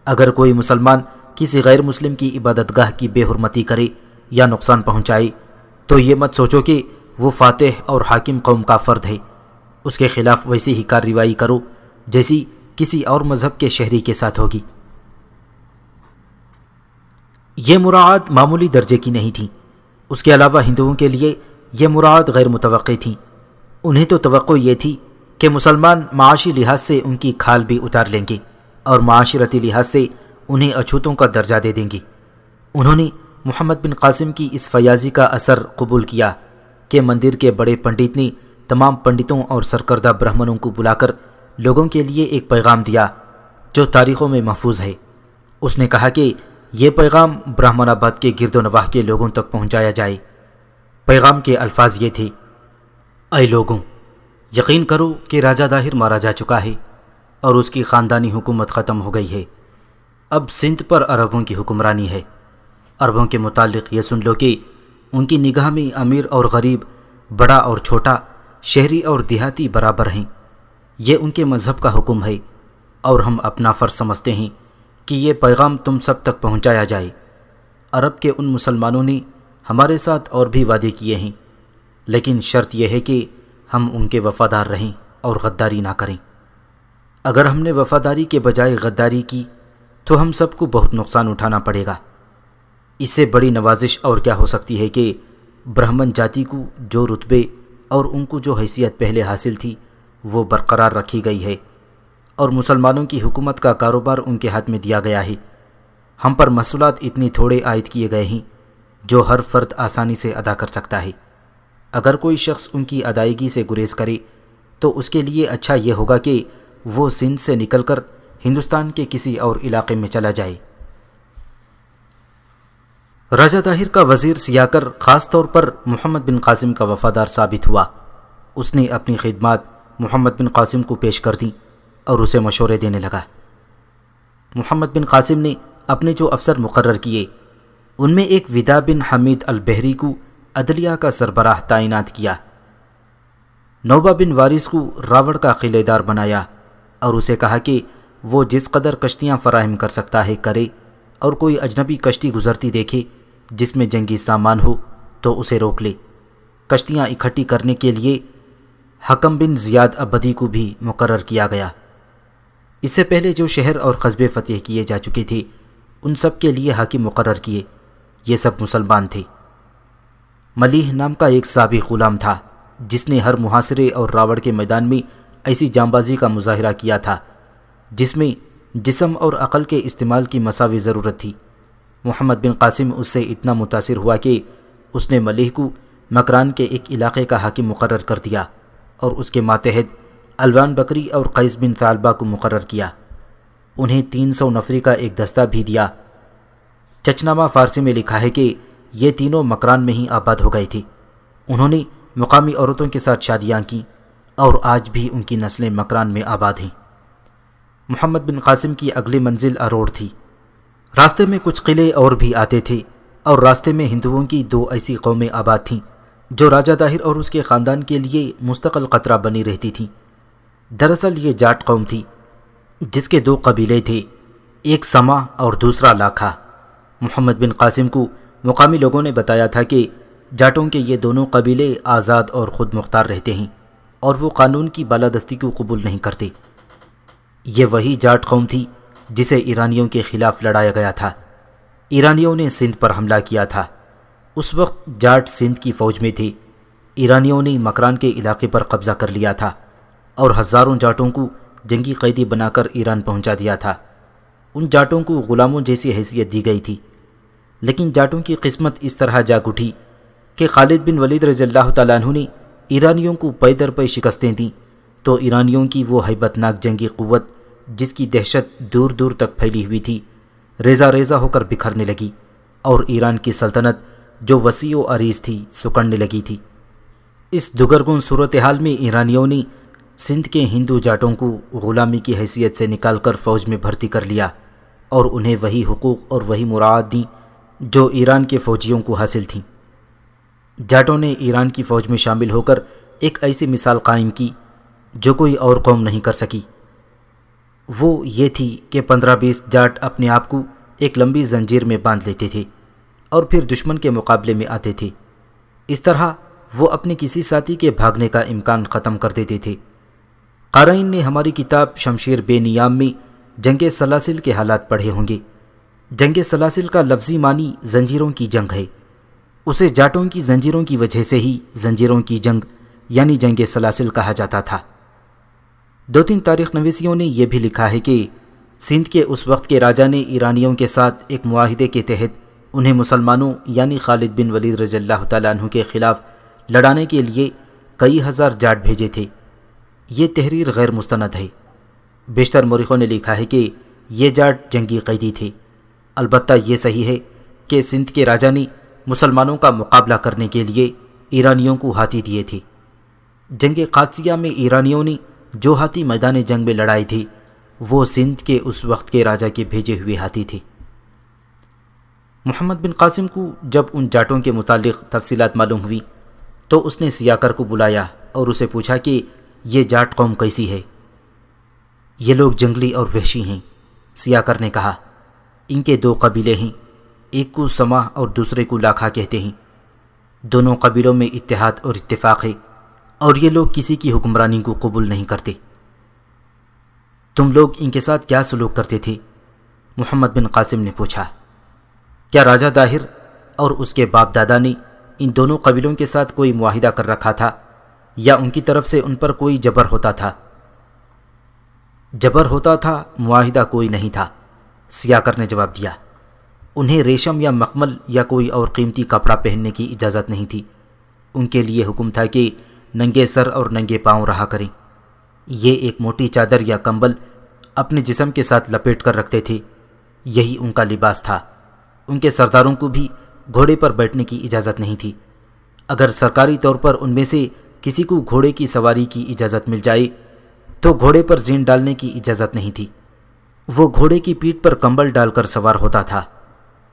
اگر کوئی مسلمان کسی غیر مسلم کی عبادت گاہ کی بے حرمتی کرے یا نقصان پہنچائے تو یہ مت سوچو کہ وہ فاتح اور حاکم قوم کا فرد ہے، اس کے خلاف ویسی ہی کارروائی کرو جیسی کسی اور مذہب کے شہری کے ساتھ ہوگی۔ یہ مراعات معمولی درجے کی نہیں تھی، اس کے علاوہ ہندوؤں کے لیے یہ مراعات غیر متوقع تھیں۔ انہیں تو توقع یہ تھی کہ مسلمان معاشی لحاظ سے ان کی کھال بھی اتار لیں گے اور معاشرتی لحاظ سے انہیں اچھوتوں کا درجہ دے دیں گے۔ انہوں نے محمد بن قاسم کی اس فیاضی کا اثر قبول کیا کہ مندر کے بڑے پنڈت نے تمام پنڈتوں اور سرکردہ برہمنوں کو بلا کر لوگوں کے لیے ایک پیغام دیا جو تاریخوں میں محفوظ ہے۔ اس نے کہا کہ یہ پیغام برہمن آباد کے گرد و نواح کے لوگوں تک پہنچایا جائے۔ پیغام کے الفاظ یہ تھے: اے لوگوں، یقین کرو کہ راجہ داہر مارا جا چکا ہے اور اس کی خاندانی حکومت ختم ہو گئی ہے۔ اب سندھ پر عربوں کی حکمرانی ہے۔ عربوں کے متعلق یہ سن لو کہ ان کی نگاہ میں امیر اور غریب، بڑا اور چھوٹا، شہری اور دیہاتی برابر ہیں۔ یہ ان کے مذہب کا حکم ہے اور ہم اپنا فرض سمجھتے ہیں کہ یہ پیغام تم سب تک پہنچایا جائے۔ عرب کے ان مسلمانوں نے ہمارے ساتھ اور بھی وعدے کیے ہیں، لیکن شرط یہ ہے کہ ہم ان کے وفادار رہیں اور غداری نہ کریں۔ اگر ہم نے وفاداری کے بجائے غداری کی تو ہم سب کو بہت نقصان اٹھانا پڑے گا۔ اس سے بڑی نوازش اور کیا ہو سکتی ہے کہ برہمن جاتی کو جو رتبے اور ان کو جو حیثیت پہلے حاصل تھی وہ برقرار رکھی گئی ہے، اور مسلمانوں کی حکومت کا کاروبار ان کے ہاتھ میں دیا گیا ہے۔ ہم پر محصولات اتنی تھوڑے عائد کیے گئے ہیں جو ہر فرد آسانی سے ادا کر سکتا ہے۔ اگر کوئی شخص ان کی ادائیگی سے گریز کرے تو اس کے لیے اچھا یہ ہوگا کہ وہ سندھ سے نکل کر ہندوستان کے کسی اور علاقے میں چلا جائے۔ راجہ طاہر کا وزیر سیاکر خاص طور پر محمد بن قاسم کا وفادار ثابت ہوا۔ اس نے اپنی خدمات محمد بن قاسم کو پیش کر دیں اور اسے مشورے دینے لگا۔ محمد بن قاسم نے اپنے جو افسر مقرر کیے ان میں ایک ودا بن حمید البحری کو عدلیہ کا سربراہ تعینات کیا، نوبہ بن وارث کو راوڑ کا قلعہ دار بنایا اور اسے کہا کہ وہ جس قدر کشتیاں فراہم کر سکتا ہے کرے، اور کوئی اجنبی کشتی گزرتی دیکھے جس میں جنگی سامان ہو تو اسے روک لے۔ کشتیاں اکٹھی کرنے کے لیے حکم بن زیاد ابدی کو بھی مقرر کیا گیا۔ اس سے پہلے جو شہر اور قصبے فتح کیے جا چکے تھے ان سب کے لیے حاکم مقرر کیے۔ یہ سب مسلمان تھے۔ ملیح نام کا ایک سابق غلام تھا جس نے ہر محاصرے اور راوڑ کے میدان میں ایسی جانبازی کا مظاہرہ کیا تھا جس میں جسم اور عقل کے استعمال کی مساوی ضرورت تھی۔ محمد بن قاسم اس سے اتنا متاثر ہوا کہ اس نے ملیح کو مکران کے ایک علاقے کا حاکم مقرر کر دیا اور اس کے ماتحت الوان بکری اور قیس بن ثعلبہ کو مقرر کیا۔ انہیں 300 نفری کا ایک دستہ بھی دیا۔ چچنامہ فارسی میں لکھا ہے کہ یہ تینوں مکران میں ہی آباد ہو گئے تھے۔ انہوں نے مقامی عورتوں کے ساتھ شادیاں کیں اور آج بھی ان کی نسلیں مکران میں آباد ہیں۔ محمد بن قاسم کی اگلی منزل اروڑ تھی۔ راستے میں کچھ قلعے اور بھی آتے تھے اور راستے میں ہندوؤں کی 2 ایسی قومیں آباد تھیں جو راجہ داہر اور اس کے خاندان کے لیے مستقل خطرہ بنی رہتی تھیں۔ دراصل یہ جاٹ قوم تھی جس کے 2 قبیلے تھے، ایک سما اور دوسرا لاکھا۔ محمد بن قاسم کو مقامی لوگوں نے بتایا تھا کہ جاٹوں کے یہ دونوں قبیلے آزاد اور خود مختار رہتے ہیں اور وہ قانون کی بالادستی کو قبول نہیں کرتے۔ یہ وہی جاٹ قوم تھی جسے ایرانیوں کے خلاف لڑایا گیا تھا۔ ایرانیوں نے سندھ پر حملہ کیا تھا۔ اس وقت جاٹ سندھ کی فوج میں تھے۔ ایرانیوں نے مکران کے علاقے پر قبضہ کر لیا تھا اور ہزاروں جاٹوں کو جنگی قیدی بنا کر ایران پہنچا دیا تھا۔ ان جاٹوں کو غلاموں جیسی حیثیت دی گئی تھی، لیکن جاٹوں کی قسمت اس طرح جاگ اٹھی کہ خالد بن ولید رضی اللہ تعالیٰ عنہ نے ایرانیوں کو پے در پے شکستیں دیں تو ایرانیوں کی وہ ہیبت ناک جنگی قوت جس کی دہشت دور دور تک پھیلی ہوئی تھی ریزہ ریزہ ہو کر بکھرنے لگی اور ایران کی سلطنت جو وسیع و عریض تھی سکڑنے لگی تھی۔ اس دگرگون صورتحال میں ایرانیوں نے سندھ کے ہندو جاٹوں کو غلامی کی حیثیت سے نکال کر فوج میں بھرتی کر لیا اور انہیں وہی حقوق اور وہی مراعات دیں جو ایران کے فوجیوں کو حاصل تھیں۔ جاٹوں نے ایران کی فوج میں شامل ہو کر ایک ایسی مثال قائم کی جو کوئی اور قوم نہیں کر سکی۔ وہ یہ تھی کہ 15-20 جاٹ اپنے آپ کو ایک لمبی زنجیر میں باندھ لیتے تھے اور پھر دشمن کے مقابلے میں آتے تھے۔ اس طرح وہ اپنے کسی ساتھی کے بھاگنے کا امکان ختم کر دیتے تھے۔ قارئین نے ہماری کتاب شمشیر بے نیام میں جنگ سلاسل کے حالات پڑھے ہوں گے۔ جنگ سلاسل کا لفظی معنی زنجیروں کی جنگ ہے۔ اسے جاٹوں کی زنجیروں کی وجہ سے ہی زنجیروں کی جنگ یعنی جنگ سلاسل کہا جاتا تھا۔ 2-3 تاریخ نویسیوں نے یہ بھی لکھا ہے کہ سندھ کے اس وقت کے راجہ نے ایرانیوں کے ساتھ ایک معاہدے کے تحت انہیں مسلمانوں یعنی خالد بن ولید رضی اللہ تعالیٰ عنہ کے خلاف لڑانے کے لیے کئی ہزار جاٹ بھیجے تھے۔ یہ تحریر غیر مستند ہے۔ بیشتر مورخوں نے لکھا ہے کہ یہ جاٹ جنگی قیدی تھے۔ البتہ یہ صحیح ہے کہ سندھ کے راجہ نے مسلمانوں کا مقابلہ کرنے کے لیے ایرانیوں کو ہاتھی دیے تھے۔ جنگ قادسیہ میں ایرانیوں نے جو ہاتھی میدان جنگ میں لڑائے تھے وہ سندھ کے اس وقت کے راجہ کے بھیجے ہوئے ہاتھی تھے۔ محمد بن قاسم کو جب ان جاٹوں کے متعلق تفصیلات معلوم ہوئی تو اس نے سیاکر کو بلایا اور اسے پوچھا کہ یہ جاٹ قوم کیسی ہے؟ یہ لوگ جنگلی اور وحشی ہیں۔ سیاکر نے کہا، ان کے 2 قبیلے ہیں، ایک کو سما اور دوسرے کو لاکھا کہتے ہیں۔ دونوں قبیلوں میں اتحاد اور اتفاق ہے اور یہ لوگ کسی کی حکمرانی کو قبول نہیں کرتے۔ تم لوگ ان کے ساتھ کیا سلوک کرتے تھے؟ محمد بن قاسم نے پوچھا۔ کیا راجہ داہر اور اس کے باپ دادا نے ان دونوں قبیلوں کے ساتھ کوئی معاہدہ کر رکھا تھا یا ان کی طرف سے ان پر کوئی جبر ہوتا تھا؟ جبر ہوتا تھا، معاہدہ کوئی نہیں تھا، سیاکر نے جواب دیا۔ انہیں ریشم یا مخمل یا کوئی اور قیمتی کپڑا پہننے کی اجازت نہیں تھی۔ ان کے لیے حکم تھا کہ ننگے سر اور ننگے پاؤں رہا کریں۔ یہ ایک موٹی چادر یا کمبل اپنے جسم کے ساتھ لپیٹ کر رکھتے تھے، یہی ان کا لباس تھا۔ ان کے سرداروں کو بھی گھوڑے پر بیٹھنے کی اجازت نہیں تھی۔ اگر سرکاری طور پر ان میں سے کسی کو گھوڑے کی سواری کی اجازت مل جائے تو گھوڑے پر زین ڈالنے کی اجازت نہیں تھی۔ وہ گھوڑے کی پیٹھ پر کمبل ڈال کر سوار ہوتا تھا۔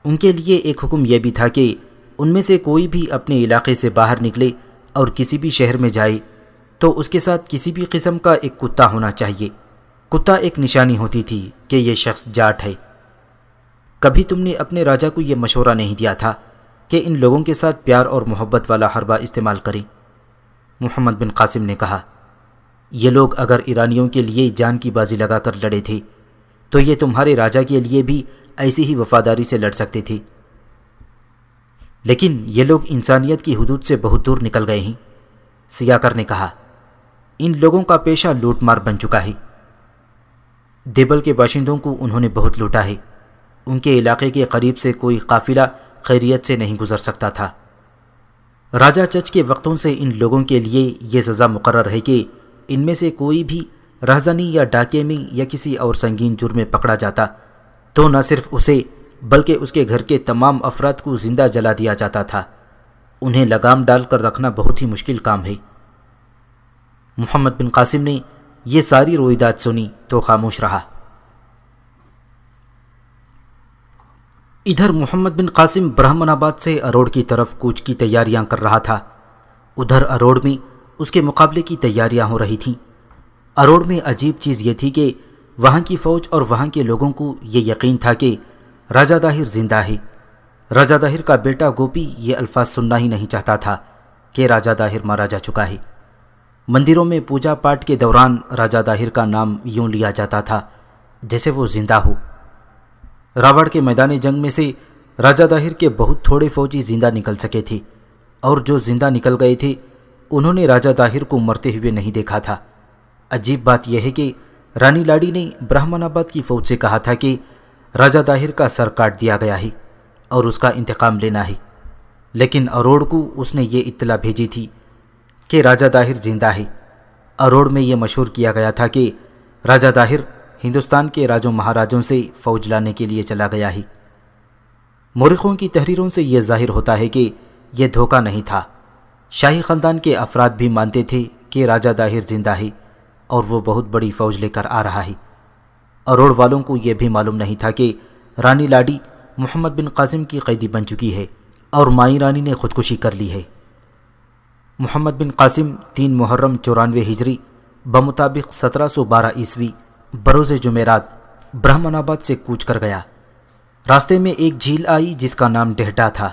ان کے لیے ایک حکم یہ بھی تھا کہ ان میں سے کوئی بھی اپنے علاقے سے باہر نکلے اور کسی بھی شہر میں جائے تو اس کے ساتھ کسی بھی قسم کا ایک کتا ہونا چاہیے۔ کتا ایک نشانی ہوتی تھی کہ یہ شخص جاٹ ہے۔ کبھی تم نے اپنے راجہ کو یہ مشورہ نہیں دیا تھا کہ ان لوگوں کے ساتھ پیار اور محبت والا حربہ استعمال کریں؟ محمد بن قاسم نے کہا، یہ لوگ اگر ایرانیوں کے لیے جان کی بازی لگا کر لڑے تھے تو یہ تمہارے راجہ کے لیے بھی ایسی ہی وفاداری سے لڑ سکتے تھے، لیکن یہ لوگ انسانیت کی حدود سے بہت دور نکل گئے ہیں۔ سیاکر نے کہا، ان لوگوں کا پیشہ لوٹ مار بن چکا ہے۔ دیبل کے باشندوں کو انہوں نے بہت لوٹا ہے۔ ان کے علاقے کے قریب سے کوئی قافلہ خیریت سے نہیں گزر سکتا تھا۔ راجہ چچ کے وقتوں سے ان لوگوں کے لیے یہ سزا مقرر ہے کہ ان میں سے کوئی بھی رہزنی یا ڈاکے میں یا کسی اور سنگین جرم میں پکڑا جاتا تو نہ صرف اسے بلکہ اس کے گھر کے تمام افراد کو زندہ جلا دیا جاتا تھا۔ انہیں لگام ڈال کر رکھنا بہت ہی مشکل کام ہے۔ محمد بن قاسم نے یہ ساری رویداد سنی تو خاموش رہا۔ ادھر محمد بن قاسم برہمن آباد سے اروڑ کی طرف کوچ کی تیاریاں کر رہا تھا۔ ادھر اروڑ میں اس کے مقابلے کی تیاریاں ہو رہی تھیں۔ اروڑ میں عجیب چیز یہ تھی کہ وہاں کی فوج اور وہاں کے لوگوں کو یہ یقین تھا کہ راجہ داہر زندہ ہے۔ راجہ داہر کا بیٹا گوپی یہ الفاظ سننا ہی نہیں چاہتا تھا کہ راجہ داہر مارا جا چکا ہے۔ مندروں میں پوجا پاٹ کے دوران راجہ داہر کا نام یوں لیا جاتا تھا جیسے وہ زندہ ہو۔ راوڑ کے میدان جنگ میں سے راجہ داہر کے بہت تھوڑے فوجی زندہ نکل سکے تھے، اور جو زندہ نکل گئے تھے انہوں نے راجہ داہر کو مرتے ہوئے نہیں دیکھا تھا۔ عجیب بات یہ ہے کہ رانی لاڈی نے برہمن آباد کی فوج سے کہا تھا کہ راجہ داہر کا سر کاٹ دیا گیا ہے اور اس کا انتقام لینا ہے، لیکن اروڑ کو اس نے یہ اطلاع بھیجی تھی کہ راجہ داہر زندہ ہے۔ اروڑ میں یہ مشہور کیا گیا تھا کہ راجہ داہر ہندوستان کے راجوں مہاراجوں سے فوج لانے کے لیے چلا گیا ہے۔ مورخوں کی تحریروں سے یہ ظاہر ہوتا ہے کہ یہ دھوکہ نہیں تھا۔ شاہی خاندان کے افراد بھی مانتے تھے کہ راجہ داہر زندہ ہے اور وہ بہت بڑی فوج لے کر آ رہا ہے۔ اروڑ والوں کو یہ بھی معلوم نہیں تھا کہ رانی لاڈی محمد بن قاسم کی قیدی بن چکی ہے اور مائی رانی نے خودکشی کر لی ہے۔ محمد بن قاسم 3 محرم 94 ہجری بمطابق 1712 عیسوی بروز جمعرات برہمن آباد سے کوچ کر گیا۔ راستے میں ایک جھیل آئی جس کا نام ڈہڈا تھا۔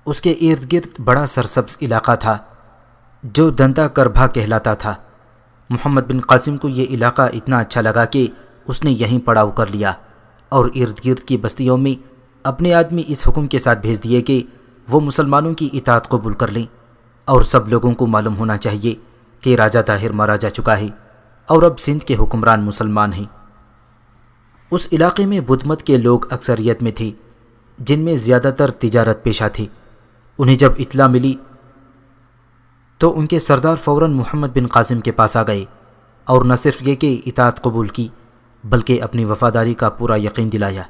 اس کے ارد گرد بڑا سرسبز علاقہ تھا جو دنتا کربھا کہلاتا تھا۔ محمد بن قاسم کو یہ علاقہ اتنا اچھا لگا کہ اس نے یہیں پڑاؤ کر لیا اور ارد گرد کی بستیوں میں اپنے آدمی اس حکم کے ساتھ بھیج دیے کہ وہ مسلمانوں کی اطاعت قبول کر لیں، اور سب لوگوں کو معلوم ہونا چاہیے کہ راجہ داہر مارا جا چکا ہے اور اب سندھ کے حکمران مسلمان ہیں۔ اس علاقے میں بدھ مت کے لوگ اکثریت میں تھے، جن میں زیادہ تر تجارت پیشہ تھے۔ انہیں جب اطلاع ملی تو ان کے سردار فوراً محمد بن قاسم کے پاس آ گئے اور نہ صرف یہ کہ اطاعت قبول کی بلکہ اپنی وفاداری کا پورا یقین دلایا۔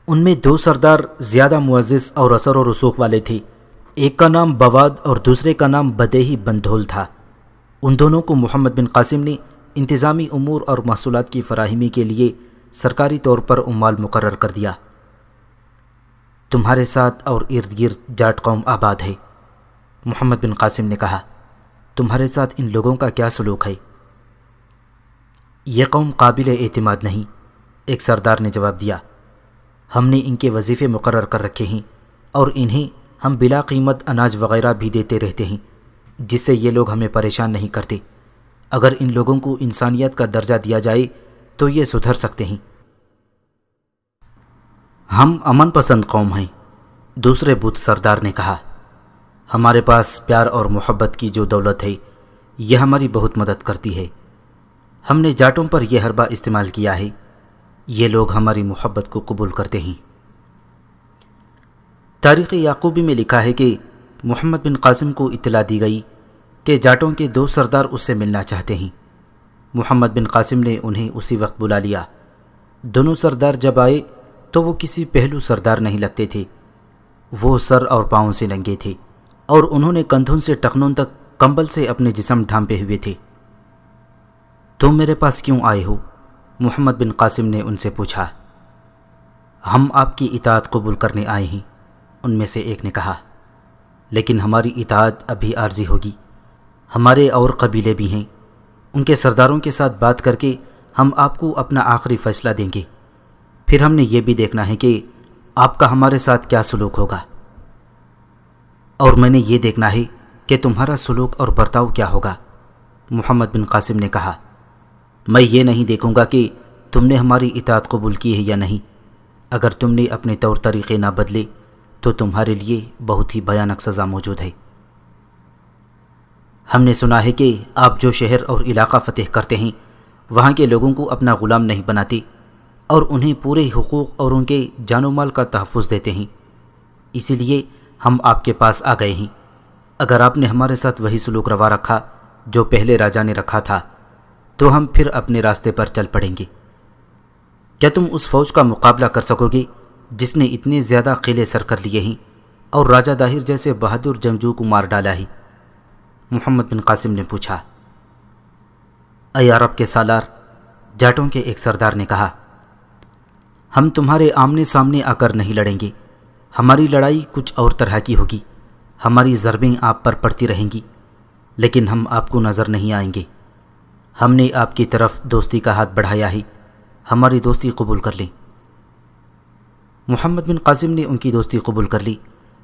ان میں 2 سردار زیادہ معزز اور اثر و رسوخ والے تھے، ایک کا نام بواد اور دوسرے کا نام بدیہی بندھول تھا۔ ان دونوں کو محمد بن قاسم نے انتظامی امور اور محصولات کی فراہمی کے لیے سرکاری طور پر عمال مقرر کر دیا۔ تمہارے ساتھ اور ارد گرد جاٹ قوم آباد ہے، محمد بن قاسم نے کہا۔ تمہارے ساتھ ان لوگوں کا کیا سلوک ہے؟ یہ قوم قابل اعتماد نہیں، ایک سردار نے جواب دیا۔ ہم نے ان کے وظیفے مقرر کر رکھے ہیں اور انہیں ہم بلا قیمت اناج وغیرہ بھی دیتے رہتے ہیں، جس سے یہ لوگ ہمیں پریشان نہیں کرتے۔ اگر ان لوگوں کو انسانیت کا درجہ دیا جائے تو یہ سدھر سکتے ہیں۔ ہم امن پسند قوم ہیں، دوسرے بدھ سردار نے کہا۔ ہمارے پاس پیار اور محبت کی جو دولت ہے یہ ہماری بہت مدد کرتی ہے۔ ہم نے جاٹوں پر یہ حربہ استعمال کیا ہے، یہ لوگ ہماری محبت کو قبول کرتے ہیں۔ تاریخ یعقوبی میں لکھا ہے کہ محمد بن قاسم کو اطلاع دی گئی کہ جاٹوں کے 2 سردار اس سے ملنا چاہتے ہیں۔ محمد بن قاسم نے انہیں اسی وقت بلا لیا۔ دونوں سردار جب آئے تو وہ کسی پہلو سردار نہیں لگتے تھے، وہ سر اور پاؤں سے ننگے تھے اور انہوں نے کندھوں سے ٹخنوں تک کمبل سے اپنے جسم ڈھانپے ہوئے تھے۔ تم میرے پاس کیوں آئے ہو؟ محمد بن قاسم نے ان سے پوچھا۔ ہم آپ کی اطاعت قبول کرنے آئے ہیں، ان میں سے ایک نے کہا، لیکن ہماری اطاعت ابھی عارضی ہوگی۔ ہمارے اور قبیلے بھی ہیں، ان کے سرداروں کے ساتھ بات کر کے ہم آپ کو اپنا آخری فیصلہ دیں گے، پھر ہم نے یہ بھی دیکھنا ہے کہ آپ کا ہمارے ساتھ کیا سلوک ہوگا، اور میں نے یہ دیکھنا ہے کہ تمہارا سلوک اور برتاؤ کیا ہوگا۔ محمد بن قاسم نے کہا، میں یہ نہیں دیکھوں گا کہ تم نے ہماری اطاعت قبول کی ہے یا نہیں۔ اگر تم نے اپنے طور طریقے نہ بدلے تو تمہارے لیے بہت ہی بھیانک سزا موجود ہے۔ ہم نے سنا ہے کہ آپ جو شہر اور علاقہ فتح کرتے ہیں وہاں کے لوگوں کو اپنا غلام نہیں بناتے اور انہیں پورے حقوق اور ان کے جان و مال کا تحفظ دیتے ہیں، اسی لیے ہم آپ کے پاس آ گئے ہیں۔ اگر آپ نے ہمارے ساتھ وہی سلوک روا رکھا جو پہلے راجا نے رکھا تھا تو ہم پھر اپنے راستے پر چل پڑیں گے۔ کیا تم اس فوج کا مقابلہ کر سکو گے جس نے اتنے زیادہ قلعے سر کر لیے ہیں اور راجہ داہر جیسے بہادر جنگجو کو مار ڈالا ہے؟ محمد بن قاسم نے پوچھا۔ اے عرب کے سالار، جاٹوں کے ایک سردار نے کہا، ہم تمہارے آمنے سامنے آ کر نہیں لڑیں گے، ہماری لڑائی کچھ اور طرح کی ہوگی، ہماری ضربیں آپ پر پڑتی رہیں گی لیکن ہم آپ کو نظر نہیں آئیں گے۔ ہم نے آپ کی طرف دوستی کا ہاتھ بڑھایا ہے، ہماری دوستی قبول کر لیں۔ محمد بن قاسم نے ان کی دوستی قبول کر لی،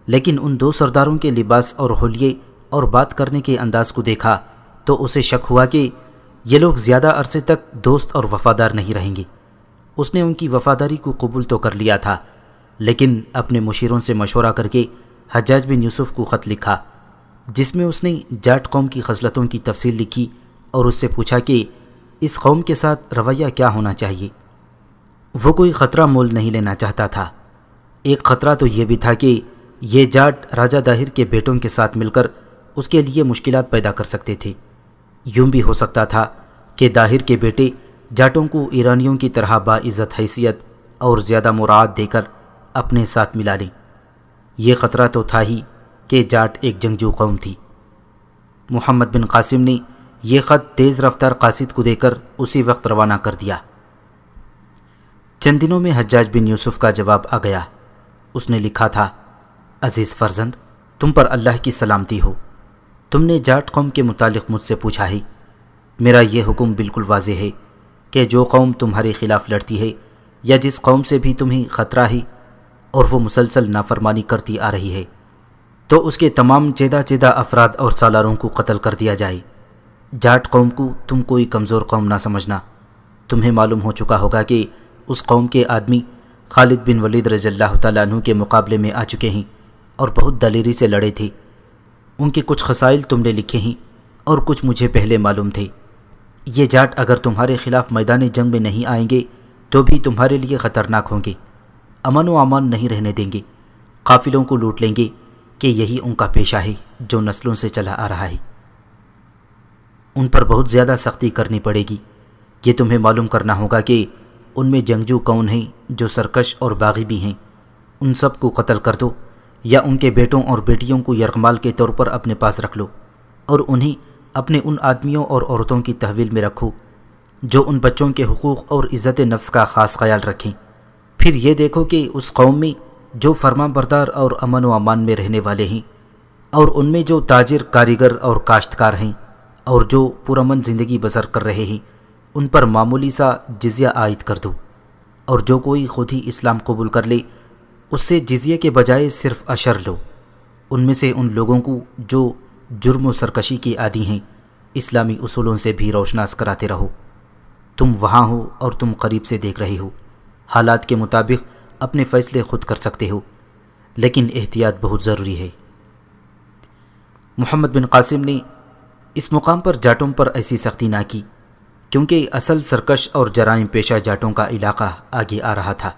لیکن ان دو سرداروں کے لباس اور حلیے اور بات کرنے کے انداز کو دیکھا تو اسے شک ہوا کہ یہ لوگ زیادہ عرصے تک دوست اور وفادار نہیں رہیں گے۔ اس نے ان کی وفاداری کو قبول تو کر لیا تھا، لیکن اپنے مشیروں سے مشورہ کر کے حجاج بن یوسف کو خط لکھا جس میں اس نے جاٹ قوم کی خصلتوں کی تفصیل لکھی اور اس سے پوچھا کہ اس قوم کے ساتھ رویہ کیا ہونا چاہیے۔ وہ کوئی خطرہ مول نہیں لینا چاہتا تھا۔ ایک خطرہ تو یہ بھی تھا کہ یہ جاٹ راجہ داہر کے بیٹوں کے ساتھ مل کر اس کے لیے مشکلات پیدا کر سکتے تھے۔ یوں بھی ہو سکتا تھا کہ داہر کے بیٹے جاٹوں کو ایرانیوں کی طرح باعزت حیثیت اور زیادہ مراعات دے کر اپنے ساتھ ملا لیں۔ یہ خطرہ تو تھا ہی کہ جاٹ ایک جنگجو قوم تھی۔ محمد بن قاسم نے یہ خط تیز رفتار قاصد کو دے کر اسی وقت روانہ کر دیا۔ چند دنوں میں حجاج بن یوسف کا جواب آ گیا۔ اس نے لکھا تھا، عزیز فرزند، تم پر اللہ کی سلامتی ہو۔ تم نے جاٹ قوم کے متعلق مجھ سے پوچھا ہے۔ میرا یہ حکم بالکل واضح ہے کہ جو قوم تمہارے خلاف لڑتی ہے یا جس قوم سے بھی تمہیں خطرہ ہے اور وہ مسلسل نافرمانی کرتی آ رہی ہے تو اس کے تمام چیدہ افراد اور سالاروں کو قتل کر دیا جائے۔ جاٹ قوم کو تم کوئی کمزور قوم نہ سمجھنا۔ تمہیں معلوم ہو چکا ہوگا کہ اس قوم کے آدمی خالد بن ولید رضی اللہ تعالیٰ عنہ کے مقابلے میں آ چکے ہیں اور بہت دلیری سے لڑے تھے۔ ان کے کچھ خصائل تم نے لکھے ہیں اور کچھ مجھے پہلے معلوم تھے۔ یہ جاٹ اگر تمہارے خلاف میدان جنگ میں نہیں آئیں گے تو بھی تمہارے لیے خطرناک ہوں گے، امن و امان نہیں رہنے دیں گے، قافلوں کو لوٹ لیں گے کہ یہی ان کا پیشہ ہے جو نسلوں سے چلا آ رہا ہے۔ ان پر بہت زیادہ سختی کرنی پڑے گی۔ یہ تمہیں معلوم کرنا ہوگا کہ ان میں جنگجو کون ہیں جو سرکش اور باغی بھی ہیں۔ ان سب کو قتل کر دو یا ان کے بیٹوں اور بیٹیوں کو یرغمال کے طور پر اپنے پاس رکھ لو اور انہیں اپنے ان آدمیوں اور عورتوں کی تحویل میں رکھو جو ان بچوں کے حقوق اور عزت نفس کا خاص خیال رکھیں۔ پھر یہ دیکھو کہ اس قوم میں جو فرما بردار اور امن و امان میں رہنے والے ہیں اور ان میں جو تاجر، کاریگر اور کاشتکار ہیں اور جو پرامن زندگی بسر کر رہے ہیں ان پر معمولی سا جزیہ عائد کر دو، اور جو کوئی خود ہی اسلام قبول کر لے اس سے جزیے کے بجائے صرف اشر لو۔ ان میں سے ان لوگوں کو جو جرم و سرکشی کے عادی ہیں اسلامی اصولوں سے بھی روشناس کراتے رہو۔ تم وہاں ہو اور تم قریب سے دیکھ رہے ہو، حالات کے مطابق اپنے فیصلے خود کر سکتے ہو، لیکن احتیاط بہت ضروری ہے۔ محمد بن قاسم نے اس مقام پر جاٹوں پر ایسی سختی نہ کی کیونکہ اصل سرکش اور جرائم پیشہ جاٹوں کا علاقہ آگے آ رہا تھا۔